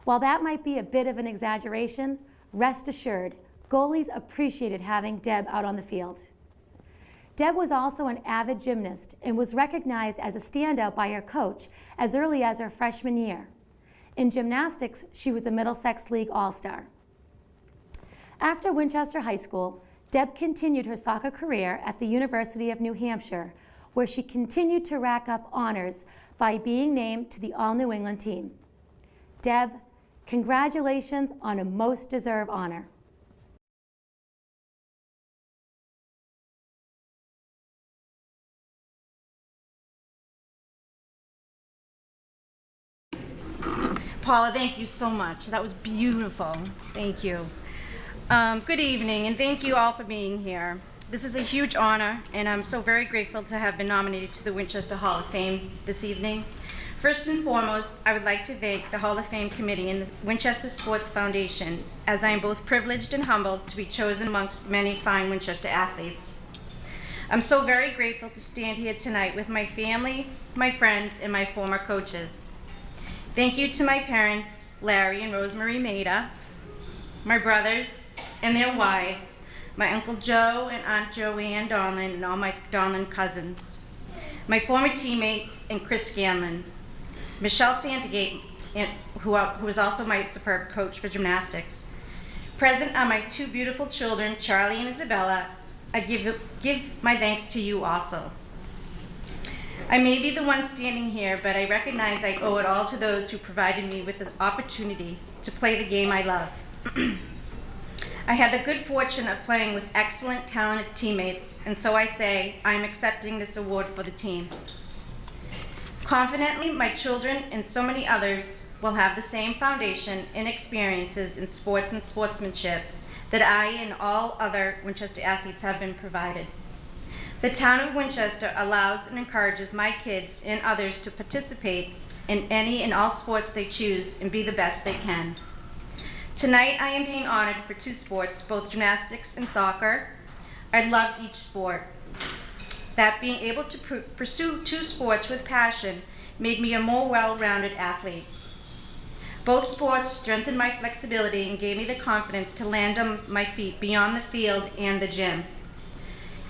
While that might be a bit of an exaggeration, rest assured, goalies appreciated having Deb out on the field. Deb was also an avid gymnast and was recognized as a standout by her coach as early as her freshman year. In gymnastics, she was a Middlesex League All-Star. After Winchester High School, Deb continued her soccer career at the University of New Hampshire, where she continued to rack up honors by being named to the All-New England team. Deb, congratulations on a most deserved honor. Paula, thank you so much. That was beautiful. Thank you. Good evening, and thank you all for being here. This is a huge honor, and I'm so very grateful to have been nominated to the Winchester Hall of Fame this evening. First and foremost, I would like to thank the Hall of Fame Committee and the Winchester Sports Foundation, as I am both privileged and humbled to be chosen amongst many fine Winchester athletes. I'm so very grateful to stand here tonight with my family, my friends, and my former coaches. Thank you to my parents, Larry and Rosemary Maida, my brothers and their wives, my Uncle Joe and Aunt Joanne Donlin, and all my Donlin cousins, my former teammates, and Chris Scanlon, Michelle Santagate, who was also my superb coach for gymnastics. Present are my 2 beautiful children, Charlie and Isabella. I give my thanks to you also. I may be the one standing here, but I recognize I owe it all to those who provided me with the opportunity to play the game I love. I had the good fortune of playing with excellent, talented teammates, and so I say I'm accepting this award for the team. Confidently, my children and so many others will have the same foundation and experiences in sports and sportsmanship that I and all other Winchester athletes have been provided. The town of Winchester allows and encourages my kids and others to participate in any and all sports they choose and be the best they can. Tonight I am being honored for 2 sports, both gymnastics and soccer. I loved each sport. That being able to pursue 2 sports with passion made me a more well-rounded athlete. Both sports strengthened my flexibility and gave me the confidence to land on my feet beyond the field and the gym.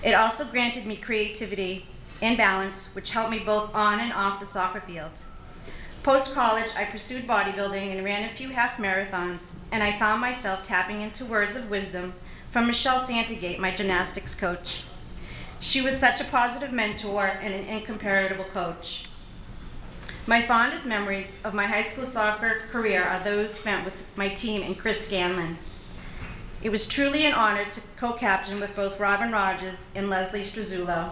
It also granted me creativity and balance, which helped me both on and off the soccer field. Post-college, I pursued bodybuilding and ran a few half marathons, and I found myself tapping into words of wisdom from Michelle Santagate, my gymnastics coach. She was such a positive mentor and an incomparable coach. My fondest memories of my high school soccer career are those spent with my team and Chris Scanlon. It was truly an honor to co-captain with both Robin Rogers and Leslie Strazulo.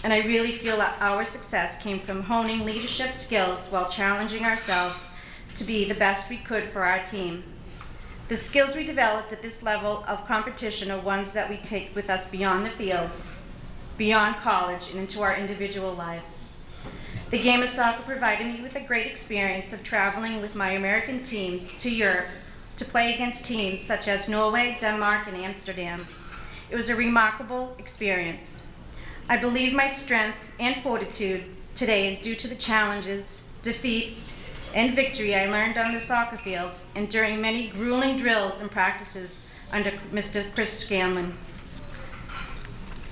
And I really feel that our success came from honing leadership skills while challenging ourselves to be the best we could for our team. The skills we developed at this level of competition are ones that we take with us beyond the fields, beyond college, and into our individual lives. The game of soccer provided me with a great experience of traveling with my American team to Europe to play against teams such as Norway, Denmark, and Amsterdam. It was a remarkable experience. I believe my strength and fortitude today is due to the challenges, defeats, and victory I learned on the soccer field and during many grueling drills and practices under Mr. Chris Scanlon.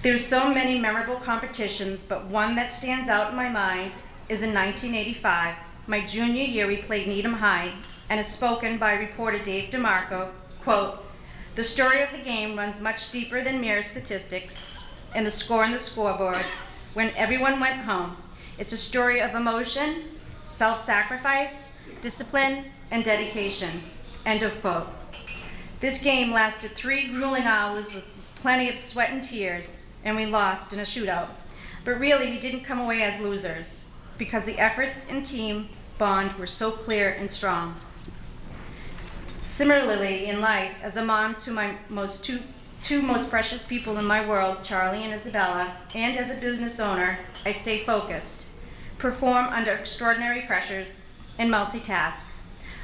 There's so many memorable competitions, but one that stands out in my mind is in 1985. My junior year, we played Needham High, and is spoken by reporter Dave DeMarco, quote, "The story of the game runs much deeper than mere statistics and the score on the scoreboard when everyone went home. It's a story of emotion, self-sacrifice, discipline, and dedication," end of quote. This game lasted 3 grueling hours with plenty of sweat and tears, and we lost in a shootout. But really, we didn't come away as losers because the efforts and team bond were so clear and strong. Similarly, in life, as a mom to my two most precious people in my world, Charlie and Isabella, and as a business owner, I stay focused, perform under extraordinary pressures, and multitask.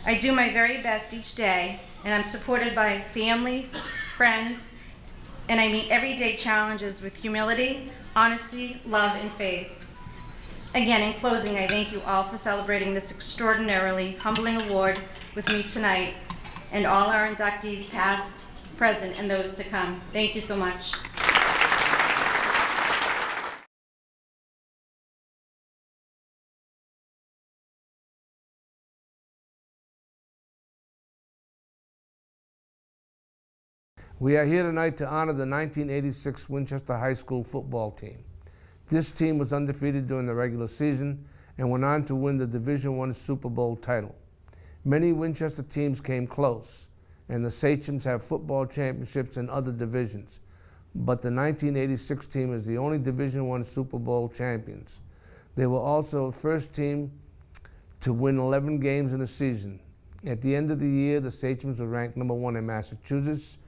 I do my very best each day, and I'm supported by family, friends, and I meet everyday challenges with humility, honesty, love, and faith. Again, in closing, I thank you all for celebrating this extraordinarily humbling award with me tonight, and all our inductees past, present, and those to come. Thank you so much. We are here tonight to honor the 1986 Winchester High School football team. This team was undefeated during the regular season and went on to win the Division I Super Bowl title. Many Winchester teams came close, and the Sachems have football championships in other divisions, but the 1986 team is the only Division I Super Bowl champions. They were also the first team to win 11 games in a season. At the end of the year, the Sachems were ranked number 1 in Massachusetts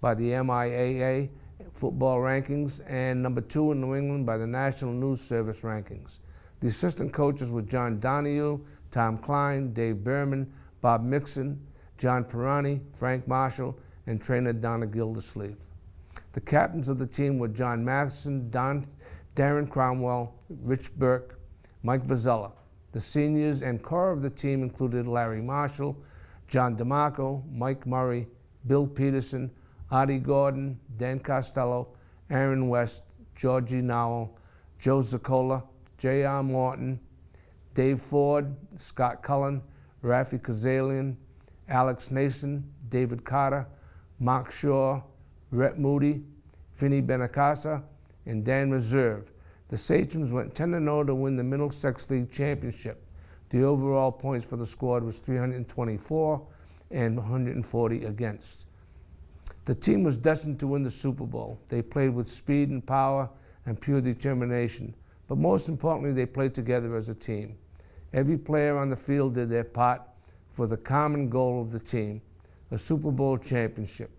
by the MIAA football rankings and number 2 in New England by the National News Service rankings. The assistant coaches were John Donahue, Tom Klein, Dave Berman, Bob Mixon, John Pirani, Frank Marshall, and trainer Donna Gildersleeve. The captains of the team were John Matheson, Darren Cromwell, Rich Burke, Mike Vazella. The seniors and core of the team included Larry Marshall, John DeMarco, Mike Murray, Bill Peterson, Artie Gordon, Dan Costello, Aaron West, Georgie Nowell, Joe Ziccola, J.R. Morton, Dave Ford, Scott Cullen, Rafi Kazalian, Alex Nason, David Carter, Mark Shaw, Rhett Moody, Vinny Benacasa, and Dan Reserve. The Sachems went 10-0 to win the Middlesex League Championship. The overall points for the squad was 324 and 140 against. The team was destined to win the Super Bowl. They played with speed and power and pure determination, but most importantly, they played together as a team. Every player on the field did their part for the common goal of the team, a Super Bowl championship.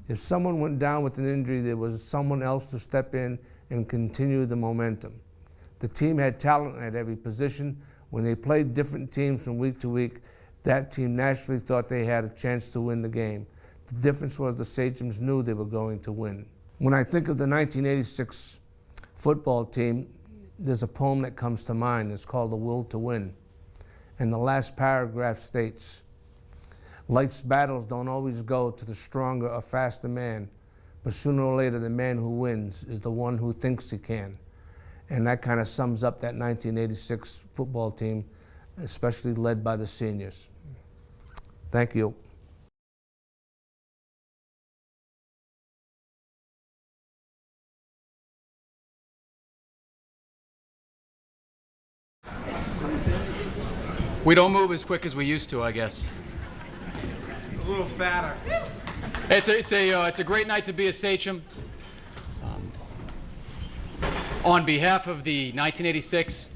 If someone went down with an injury, there was someone else to step in and continue the momentum. The team had talent at every position. When they played different teams from week to week, that team naturally thought they had a chance to win the game. The difference was the Sachems knew they were going to win. When I think of the 1986 football team, there's a poem that comes to mind. It's called The Will to Win. And the last paragraph states, "Life's battles don't always go to the stronger or faster man, but sooner or later the man who wins is the one who thinks he can." And that kind of sums up that 1986 football team, especially led by the seniors. Thank you. We don't move as quick as we used to, I guess. A little fatter. It's a great night to be a Sachem. On behalf of the 1986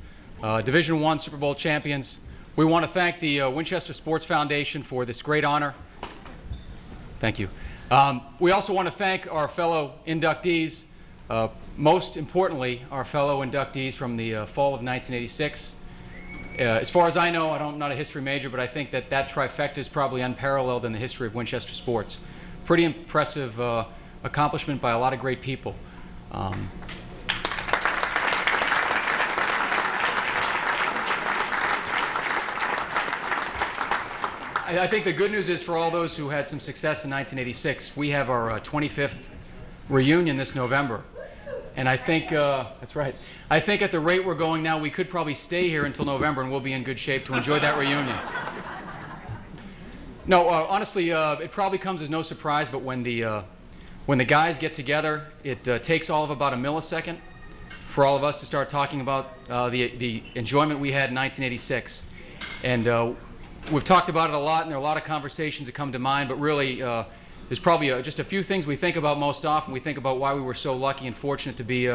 Division I Super Bowl champions, we want to thank the Winchester Sports Foundation for this great honor. Thank you. We also want to thank our fellow inductees, most importantly, our fellow inductees from the fall of 1986. As far as I know, I'm not a history major, but I think that trifecta is probably unparalleled in the history of Winchester sports. Pretty impressive accomplishment by a lot of great people. I think the good news is for all those who had some success in 1986, we have our 25th reunion this November. And I think, that's right, I think at the rate we're going now, we could probably stay here until November and we'll be in good shape to enjoy that reunion. No, honestly, it probably comes as no surprise, but when the guys get together, it takes all of about a millisecond for all of us to start talking about the enjoyment we had in 1986. And we've talked about it a lot, and there are a lot of conversations that come to mind, but really, there's probably just a few things we think about most often. We think about why we were so lucky and fortunate to be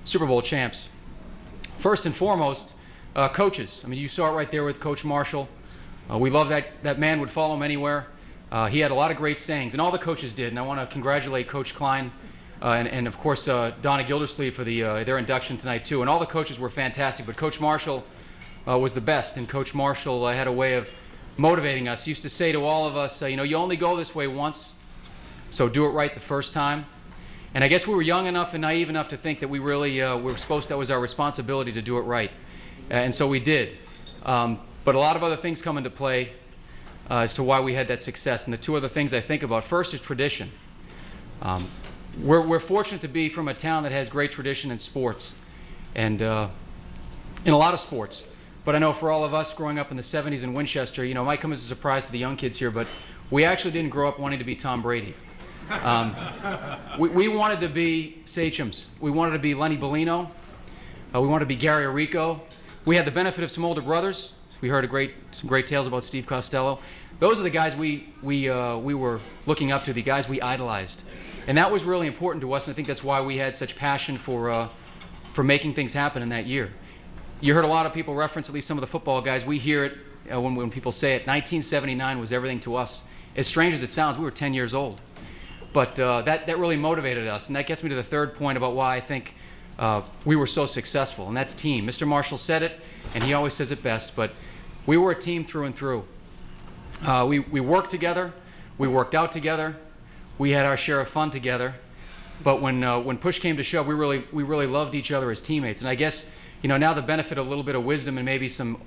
Super Bowl champs. First and foremost, coaches. I mean, you saw it right there with Coach Marshall. We love that man would follow him anywhere. He had a lot of great sayings, and all the coaches did. And I want to congratulate Coach Klein and of course, Donna Gildersleeve for their induction tonight, too. And all the coaches were fantastic, but Coach Marshall was the best. And Coach Marshall had a way of motivating us. He used to say to all of us, you know, you only go this way once, so do it right the first time. And I guess we were young enough and naive enough to think that we really that was our responsibility to do it right. And so we did. But a lot of other things come into play as to why we had that success. And the two other things I think about, first is tradition. We're fortunate to be from a town that has great tradition in sports, and in a lot of sports. But I know for all of us growing up in the 70s in Winchester, you know, it might come as a surprise to the young kids here, but we actually didn't grow up wanting to be Tom Brady. We wanted to be Sachems. We wanted to be Lenny Bellino. We wanted to be Gary Arrico. We had the benefit of some older brothers. We heard some great tales about Steve Costello. Those are the guys we were looking up to, the guys we idolized. And that was really important to us, and I think that's why we had such passion for making things happen in that year. You heard a lot of people reference, at least some of the football guys. We hear it when people say it. 1979 was everything to us. As strange as it sounds, we were 10 years old. But that really motivated us, and that gets me to the third point about why I think we were so successful, and that's team. Mr. Marshall said it, and he always says it best, but we were a team through and through. We worked together, we worked out together, we had our share of fun together, but when push came to shove, we really loved each other as teammates. And I guess, you know, now the benefit of a little bit of wisdom and maybe some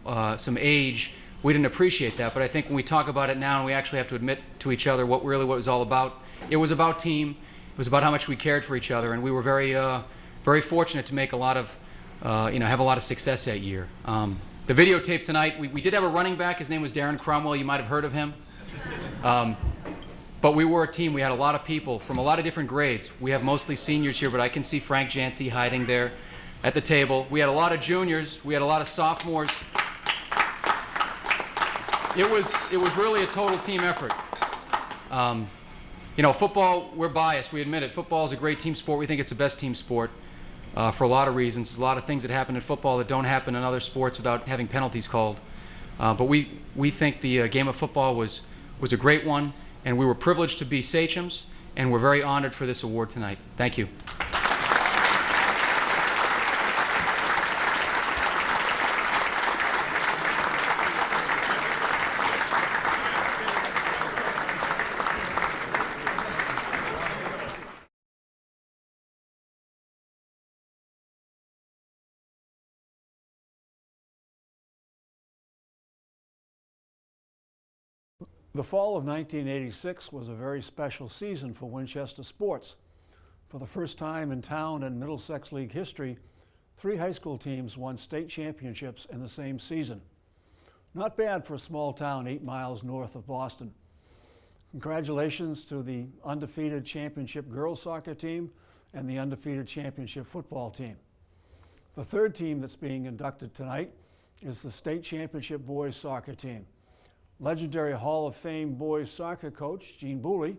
age, we didn't appreciate that. But I think when we talk about it now and we actually have to admit to each other what it was all about, it was about team. It was about how much we cared for each other, and we were very fortunate to make have a lot of success that year. The videotape tonight, we did have a running back. His name was Darren Cromwell. You might have heard of him. But we were a team. We had a lot of people from a lot of different grades. We have mostly seniors here, but I can see Frank Jancy hiding there at the table. We had a lot of juniors. We had a lot of sophomores. It was really a total team effort. You know, football, we're biased. We admit it. Football is a great team sport. We think it's the best team sport for a lot of reasons. There's a lot of things that happen in football that don't happen in other sports without having penalties called. But we think the game of football was a great one, and we were privileged to be Sachems, and we're very honored for this award tonight. Thank you. The fall of 1986 was a very special season for Winchester sports. For the first time in town and Middlesex League history, 3 high school teams won state championships in the same season. Not bad for a small town 8 miles north of Boston. Congratulations to the undefeated championship girls soccer team and the undefeated championship football team. The third team that's being inducted tonight is the state championship boys soccer team. Legendary Hall of Fame boys soccer coach Gene Booley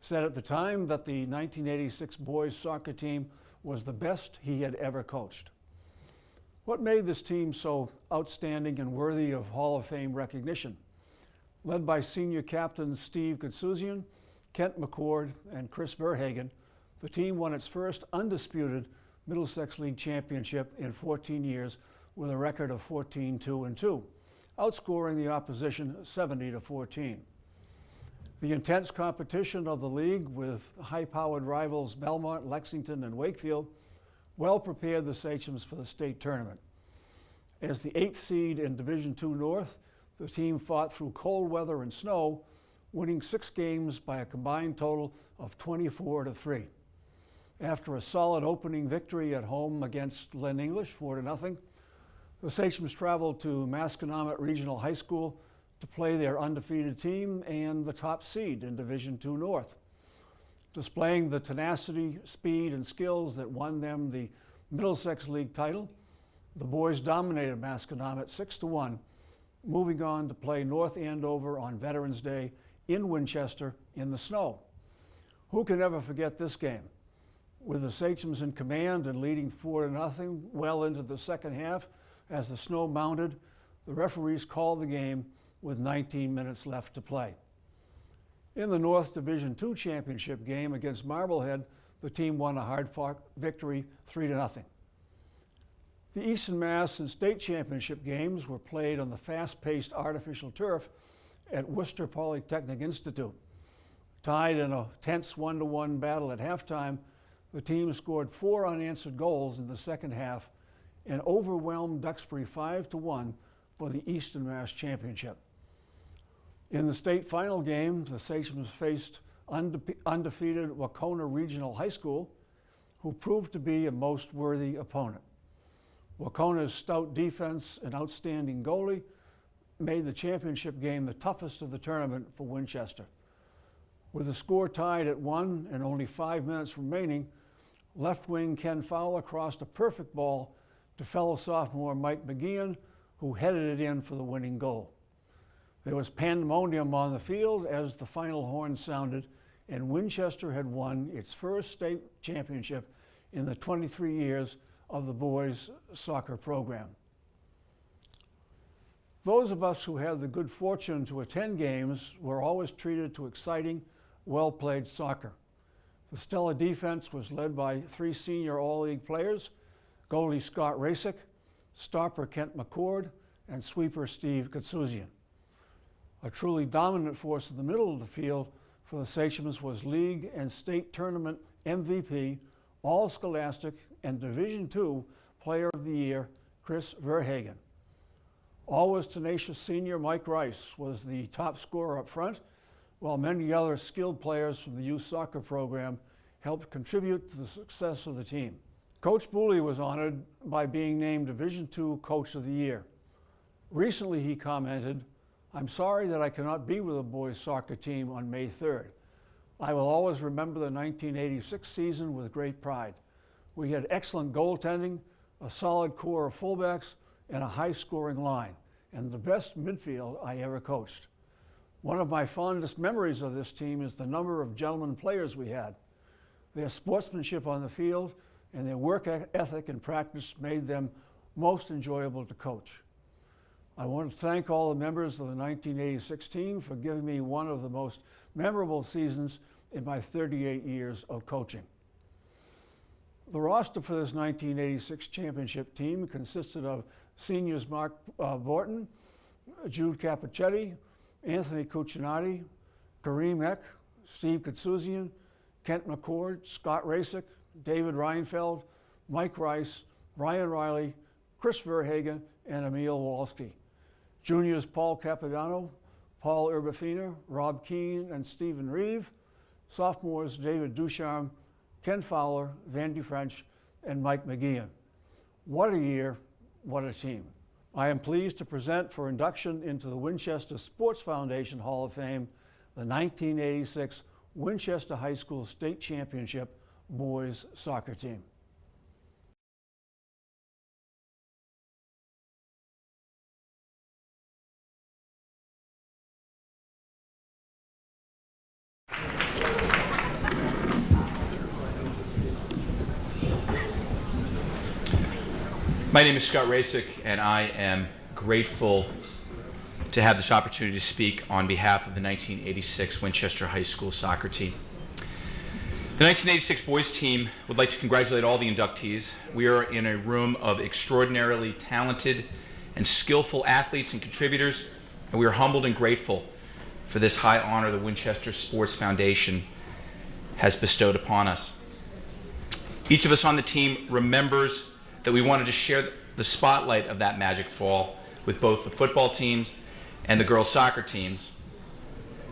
said at the time that the 1986 boys soccer team was the best he had ever coached. What made this team so outstanding and worthy of Hall of Fame recognition? Led by senior captains Steve Gutsuzian, Kent McCord, and Chris Verhagen, the team won its first undisputed Middlesex League championship in 14 years with a record of 14-2-2. Outscoring the opposition 70-14. The intense competition of the league with high-powered rivals Belmont, Lexington, and Wakefield well prepared the Sachems for the state tournament. As the 8th seed in Division II North, the team fought through cold weather and snow, winning 6 games by a combined total of 24-3. After a solid opening victory at home against Glen English 4-0, the Sachems traveled to Masconomet Regional High School to play their undefeated team and the top seed in Division II North. Displaying the tenacity, speed, and skills that won them the Middlesex League title, the boys dominated Masconomet 6-1, moving on to play North Andover on Veterans Day in Winchester in the snow. Who can ever forget this game? With the Sachems in command and leading 4-0 well into the second half, as the snow mounted, the referees called the game with 19 minutes left to play. In the North Division II championship game against Marblehead, the team won a hard-fought victory 3-0. The Eastern Mass and state championship games were played on the fast-paced artificial turf at Worcester Polytechnic Institute. Tied in a tense 1-1 battle at halftime, the team scored 4 unanswered goals in the second half and overwhelmed Duxbury 5-1 for the Eastern Mass Championship. In the state final game, the Sachems faced undefeated Wacona Regional High School, who proved to be a most worthy opponent. Wacona's stout defense and outstanding goalie made the championship game the toughest of the tournament for Winchester. With the score tied at 1 and only 5 minutes remaining, left wing Ken Fowler crossed a perfect ball to fellow sophomore Mike McGeehan, who headed it in for the winning goal. There was pandemonium on the field as the final horn sounded, and Winchester had won its first state championship in the 23 years of the boys' soccer program. Those of us who had the good fortune to attend games were always treated to exciting, well-played soccer. The stellar defense was led by 3 senior All-League players, goalie Scott Rasick, stopper Kent McCord, and sweeper Steve Katsuzian. A truly dominant force in the middle of the field for the Sachems was league and state tournament MVP, All-Scholastic, and Division II Player of the Year, Chris Verhagen. Always tenacious senior Mike Rice was the top scorer up front, while many other skilled players from the youth soccer program helped contribute to the success of the team. Coach Booley was honored by being named Division II Coach of the Year. Recently he commented, "I'm sorry that I cannot be with the boys soccer team on May 3rd. I will always remember the 1986 season with great pride. We had excellent goaltending, a solid core of fullbacks, and a high-scoring line, and the best midfield I ever coached. One of my fondest memories of this team is the number of gentlemen players we had. Their sportsmanship on the field and their work ethic and practice made them most enjoyable to coach. I want to thank all the members of the 1986 team for giving me one of the most memorable seasons in my 38 years of coaching." The roster for this 1986 championship team consisted of seniors Mark Borton, Jude Capicetti, Anthony Cuccinati, Kareem Eck, Steve Katsuzian, Kent McCord, Scott Rasick, David Reinfeld, Mike Rice, Ryan Riley, Chris Verhagen, and Emil Walski. Juniors Paul Capodanno, Paul Urbafina, Rob Keane, and Stephen Reeve. Sophomores David Ducharme, Ken Fowler, Vandy French, and Mike McGeehan. What a year, what a team. I am pleased to present for induction into the Winchester Sports Foundation Hall of Fame the 1986 Winchester High School State Championship boys soccer team. My name is Scott Rasick, and I am grateful to have this opportunity to speak on behalf of the 1986 Winchester High School soccer team. The 1986 boys team would like to congratulate all the inductees. We are in a room of extraordinarily talented and skillful athletes and contributors, and we are humbled and grateful for this high honor the Winchester Sports Foundation has bestowed upon us. Each of us on the team remembers that we wanted to share the spotlight of that magic fall with both the football teams and the girls' soccer teams,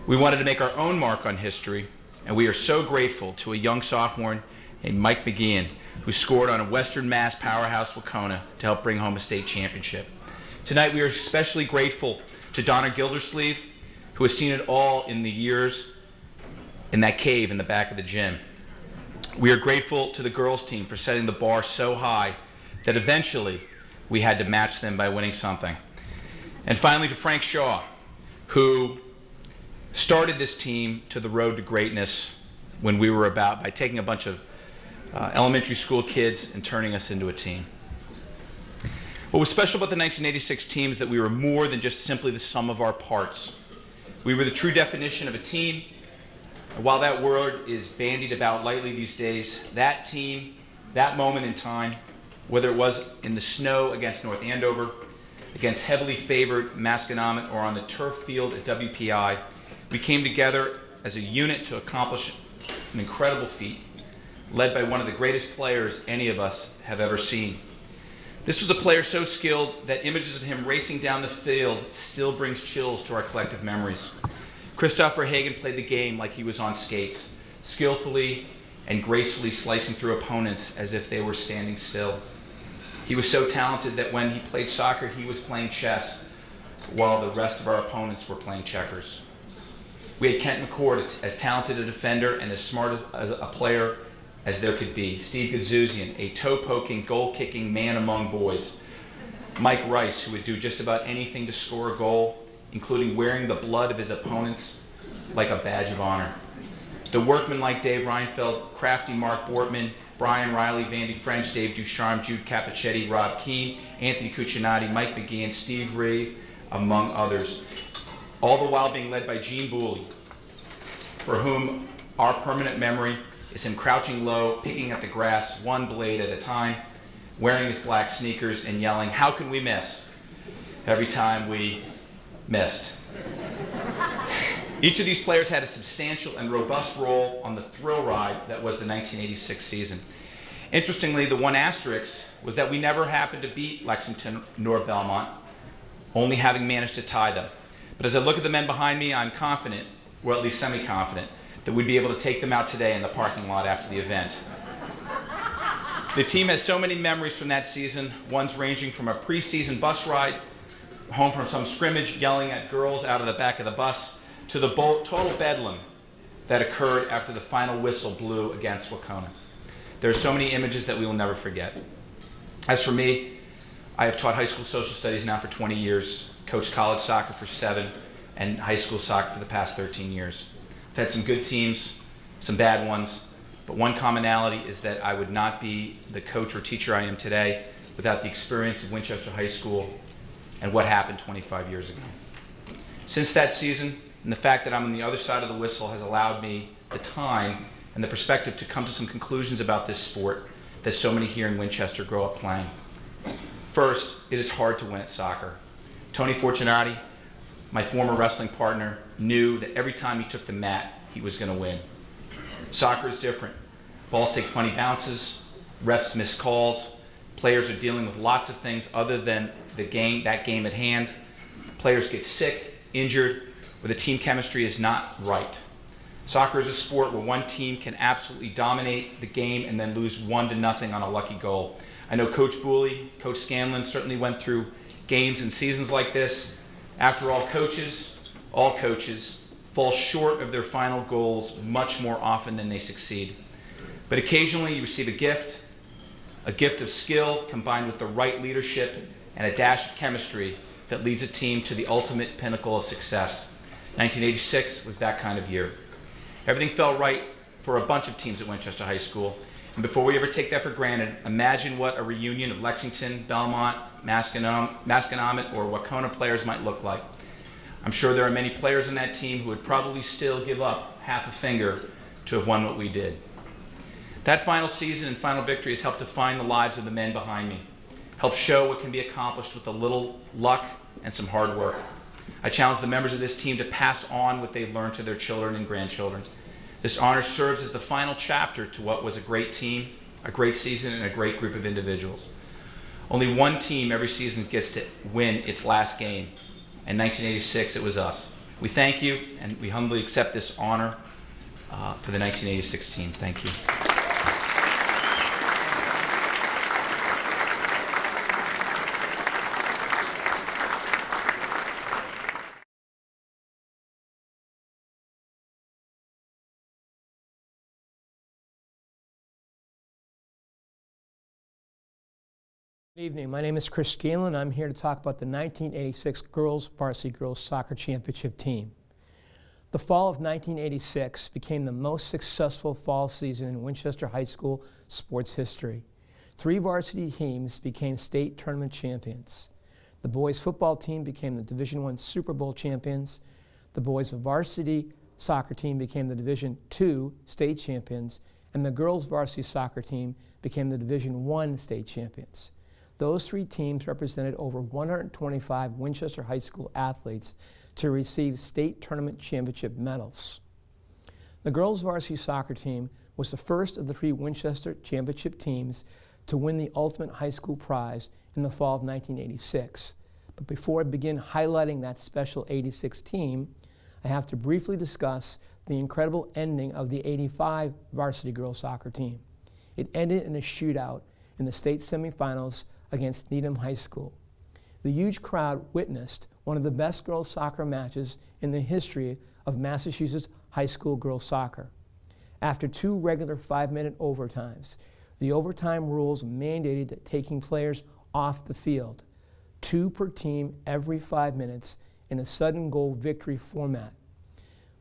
we wanted to make our own mark on history, and we are so grateful to a young sophomore named Mike McGeehan, who scored on a Western Mass powerhouse Wacona to help bring home a state championship. Tonight we are especially grateful to Donna Gildersleeve, who has seen it all in the years in that cave in the back of the gym. We are grateful to the girls team for setting the bar so high that eventually we had to match them by winning something. And finally to Frank Shaw, who started this team to the road to greatness when we were about by taking a bunch of elementary school kids and turning us into a team. What was special about the 1986 team is that we were more than just simply the sum of our parts. We were the true definition of a team. And while that word is bandied about lightly these days, that team, that moment in time, whether it was in the snow against North Andover, against heavily favored Masconomet, or on the turf field at WPI, we came together as a unit to accomplish an incredible feat, led by one of the greatest players any of us have ever seen. This was a player so skilled that images of him racing down the field still brings chills to our collective memories. Christopher Hagen played the game like he was on skates, skillfully and gracefully slicing through opponents as if they were standing still. He was so talented that when he played soccer, he was playing chess, while the rest of our opponents were playing checkers. We had Kent McCord, as talented a defender and as smart a player as there could be. Steve Gadzouzian, a toe-poking, goal-kicking man among boys. Mike Rice, who would do just about anything to score a goal, including wearing the blood of his opponents like a badge of honor. The workmen-like Dave Reinfeld, crafty Mark Bortman, Brian Riley, Vandy French, Dave Ducharme, Jude Capichetti, Rob Keane, Anthony Cuccinati, Mike McGeehan, Steve Reeve, among others. All the while being led by Gene Booley, for whom our permanent memory is him crouching low, picking at the grass, one blade at a time, wearing his black sneakers and yelling, "How can we miss?" every time we missed. Each of these players had a substantial and robust role on the thrill ride that was the 1986 season. Interestingly, the one asterisk was that we never happened to beat Lexington nor Belmont, only having managed to tie them. But as I look at the men behind me, I'm confident, or at least semi-confident, that we'd be able to take them out today in the parking lot after the event. The team has so many memories from that season, ones ranging from a preseason bus ride, home from some scrimmage, yelling at girls out of the back of the bus, to the total bedlam that occurred after the final whistle blew against Wacona. There are so many images that we will never forget. As for me, I have taught high school social studies now for 20 years, coached college soccer for 7, and high school soccer for the past 13 years. I've had some good teams, some bad ones, but one commonality is that I would not be the coach or teacher I am today without the experience of Winchester High School and what happened 25 years ago. Since that season, and the fact that I'm on the other side of the whistle has allowed me the time and the perspective to come to some conclusions about this sport that so many here in Winchester grow up playing. First, it is hard to win at soccer. Tony Fortunati, my former wrestling partner, knew that every time he took the mat, he was going to win. Soccer is different. Balls take funny bounces, refs miss calls, players are dealing with lots of things other than that game at hand. Players get sick, injured, or the team chemistry is not right. Soccer is a sport where one team can absolutely dominate the game and then lose 1-0 on a lucky goal. I know Coach Booley, Coach Scanlon certainly went through games and seasons like this. After all coaches fall short of their final goals much more often than they succeed. But occasionally you receive a gift of skill combined with the right leadership and a dash of chemistry that leads a team to the ultimate pinnacle of success. 1986 was that kind of year. Everything fell right for a bunch of teams at Winchester High School. And before we ever take that for granted, imagine what a reunion of Lexington, Belmont, Masconomet, or Wacona players might look like. I'm sure there are many players in that team who would probably still give up half a finger to have won what we did. That final season and final victory has helped define the lives of the men behind me, helped show what can be accomplished with a little luck and some hard work. I challenge the members of this team to pass on what they've learned to their children and grandchildren. This honor serves as the final chapter to what was a great team, a great season, and a great group of individuals. Only one team every season gets to win its last game, In 1986, it was us. We thank you, and we humbly accept this honor for the 1986 team. Thank you. Good evening. My name is Chris Scanlon. I'm here to talk about the 1986 Varsity Girls Soccer Championship team. The fall of 1986 became the most successful fall season in Winchester High School sports history. 3 varsity teams became state tournament champions. The boys football team became the Division I Super Bowl champions. The boys varsity soccer team became the Division II state champions, and the girls varsity soccer team became the Division I state champions. Those 3 teams represented over 125 Winchester High School athletes to receive state tournament championship medals. The girls varsity soccer team was the first of the 3 Winchester championship teams to win the ultimate high school prize in the fall of 1986. But before I begin highlighting that special 86 team, I have to briefly discuss the incredible ending of the 85 varsity girls soccer team. It ended in a shootout in the state semifinals against Needham High School. The huge crowd witnessed one of the best girls soccer matches in the history of Massachusetts high school girls soccer. After 2 regular 5-minute overtimes, the overtime rules mandated taking players off the field, 2 per team every 5 minutes in a sudden goal victory format.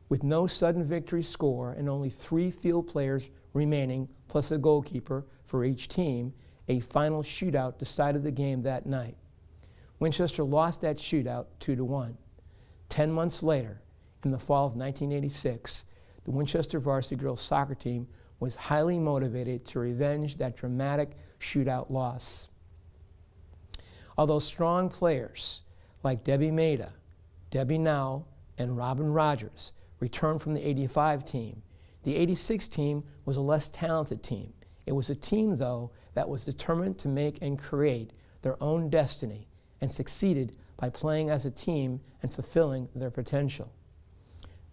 With no sudden victory score and only 3 field players remaining, plus a goalkeeper for each team, a final shootout decided the game that night. Winchester lost that shootout 2-1. 10 months later, in the fall of 1986, the Winchester varsity girls soccer team was highly motivated to revenge that dramatic shootout loss. Although strong players like Debbie Maida, Debbie Now, and Robin Rogers returned from the 85 team, the 86 team was a less talented team. It was a team, though, that was determined to make and create their own destiny and succeeded by playing as a team and fulfilling their potential.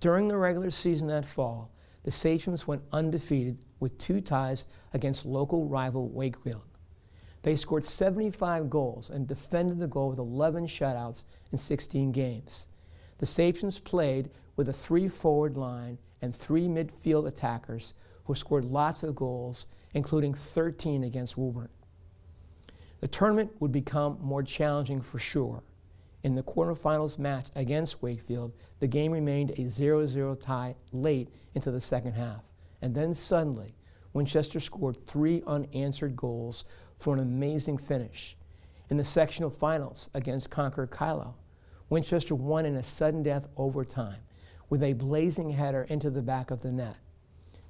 During the regular season that fall, the Sachems went undefeated with 2 ties against local rival Wakefield. They scored 75 goals and defended the goal with 11 shutouts in 16 games. The Sachems played with a 3-forward line and 3 midfield attackers who scored lots of goals, including 13 against Woburn. The tournament would become more challenging for sure. In the quarterfinals match against Wakefield, the game remained a 0-0 tie late into the second half. And then suddenly, Winchester scored 3 unanswered goals for an amazing finish. In the sectional finals against Concord Kylo, Winchester won in a sudden death overtime with a blazing header into the back of the net.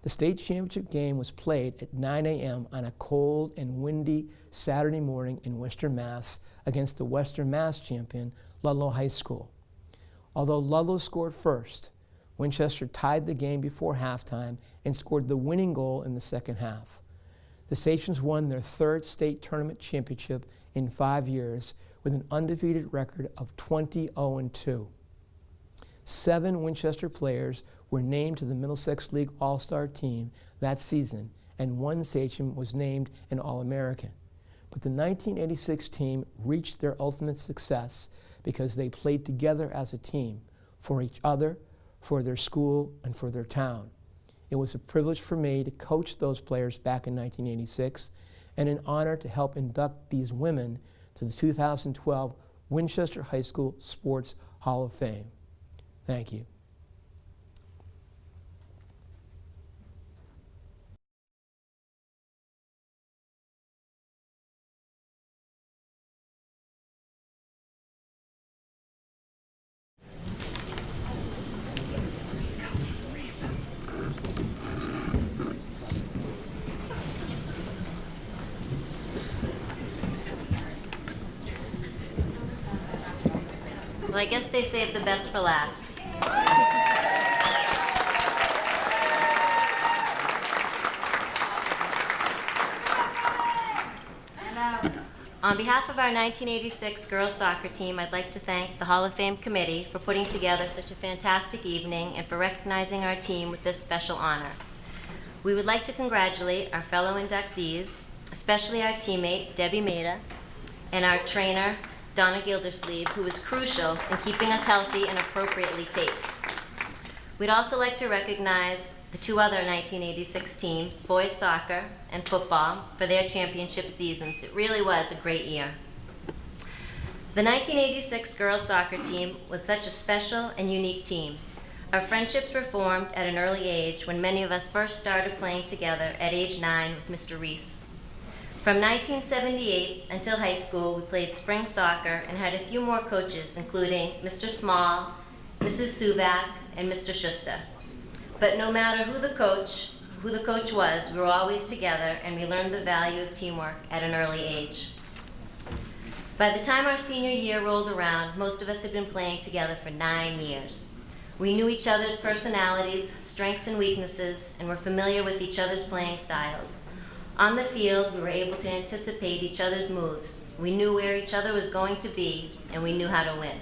The state championship game was played at 9 a.m. on a cold and windy Saturday morning in Worcester, Mass. Against the Western Mass champion, Ludlow High School. Although Ludlow scored first, Winchester tied the game before halftime and scored the winning goal in the second half. The Sachems won their 3rd state tournament championship in 5 years with an undefeated record of 20-0-2. 7 Winchester players were named to the Middlesex League All-Star team that season, and 1 Sachem was named an All-American. But the 1986 team reached their ultimate success because they played together as a team, for each other, for their school, and for their town. It was a privilege for me to coach those players back in 1986, and an honor to help induct these women to the 2012 Winchester High School Sports Hall of Fame. Thank you. Well, I guess they saved the best for last. On behalf of our 1986 girls soccer team, I'd like to thank the Hall of Fame committee for putting together such a fantastic evening and for recognizing our team with this special honor. We would like to congratulate our fellow inductees, especially our teammate, Debbie Maida, and our trainer, Donna Gildersleeve, who was crucial in keeping us healthy and appropriately taped. We'd also like to recognize the two other 1986 teams, boys soccer and football, for their championship seasons. It really was a great year. The 1986 girls soccer team was such a special and unique team. Our friendships were formed at an early age when many of us first started playing together at age 9 with Mr. Reese. From 1978 until high school, we played spring soccer and had a few more coaches, including Mr. Small, Mrs. Suvak, and Mr. Schuster. But no matter who the coach was, we were always together, and we learned the value of teamwork at an early age. By the time our senior year rolled around, most of us had been playing together for 9 years. We knew each other's personalities, strengths and weaknesses, and were familiar with each other's playing styles. On the field, we were able to anticipate each other's moves. We knew where each other was going to be, and we knew how to win.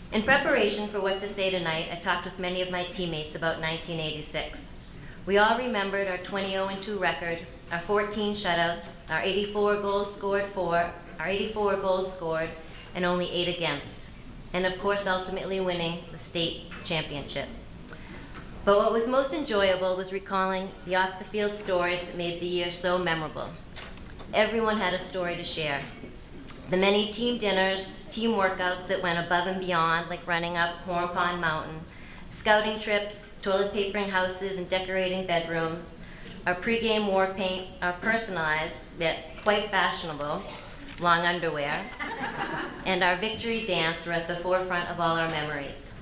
In preparation for what to say tonight, I talked with many of my teammates about 1986. We all remembered our 20-0-2 record, our 14 shutouts, our 84 goals scored, and only 8 against, and of course ultimately winning the state championship. But what was most enjoyable was recalling the off-the-field stories that made the year so memorable. Everyone had a story to share. The many team dinners, team workouts that went above and beyond, like running up Horn Pond Mountain, scouting trips, toilet papering houses and decorating bedrooms, our pregame war paint, our personalized, yet quite fashionable, long underwear, and our victory dance were at the forefront of all our memories.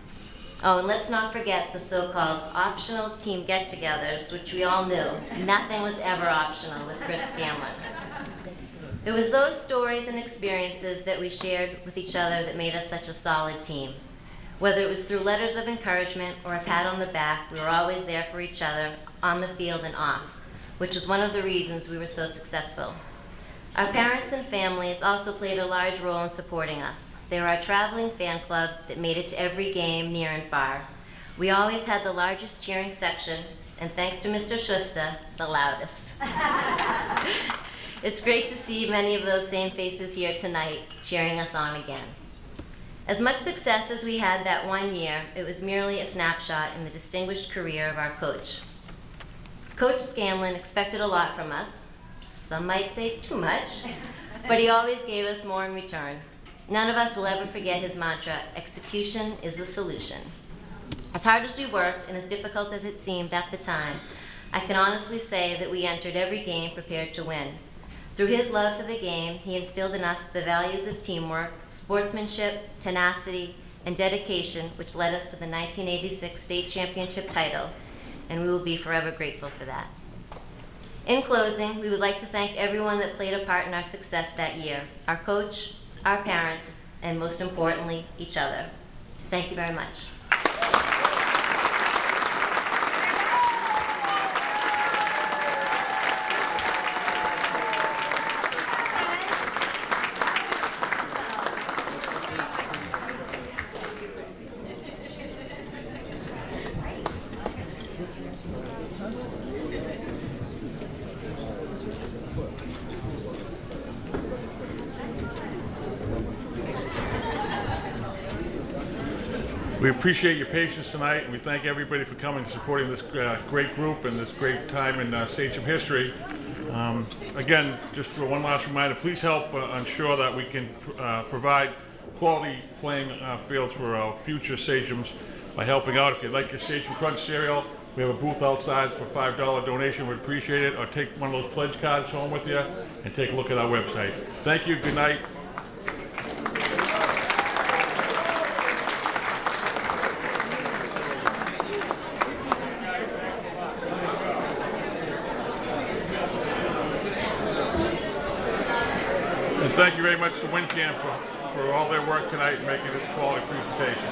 Oh, and let's not forget the so-called optional team get-togethers, which we all knew. Nothing was ever optional with Chris Scanlon. It was those stories and experiences that we shared with each other that made us such a solid team. Whether it was through letters of encouragement or a pat on the back, we were always there for each other on the field and off, which was one of the reasons we were so successful. Our parents and families also played a large role in supporting us. They were our traveling fan club that made it to every game near and far. We always had the largest cheering section, and thanks to Mr. Schuster, the loudest. It's great to see many of those same faces here tonight cheering us on again. As much success as we had that one year, it was merely a snapshot in the distinguished career of our coach. Coach Scanlon expected a lot from us. Some might say too much, but he always gave us more in return. None of us will ever forget his mantra, execution is the solution. As hard as we worked and as difficult as it seemed at the time, I can honestly say that we entered every game prepared to win. Through his love for the game, he instilled in us the values of teamwork, sportsmanship, tenacity, and dedication, which led us to the 1986 state championship title, and we will be forever grateful for that. In closing, we would like to thank everyone that played a part in our success that year, our coach, our parents, and most importantly, each other. Thank you very much. We appreciate your patience tonight, and we thank everybody for coming and supporting this great group and this great time in Sachem history. Again, just one last reminder, please help ensure that we can provide quality playing fields for our future Sachems by helping out. If you'd like your Sachem Crunch cereal, we have a booth outside for $5 donation. We'd appreciate it. Or take one of those pledge cards home with you and take a look at our website. Thank you. Good night. Thank you very much to WinCam for all their work tonight and making this quality presentation.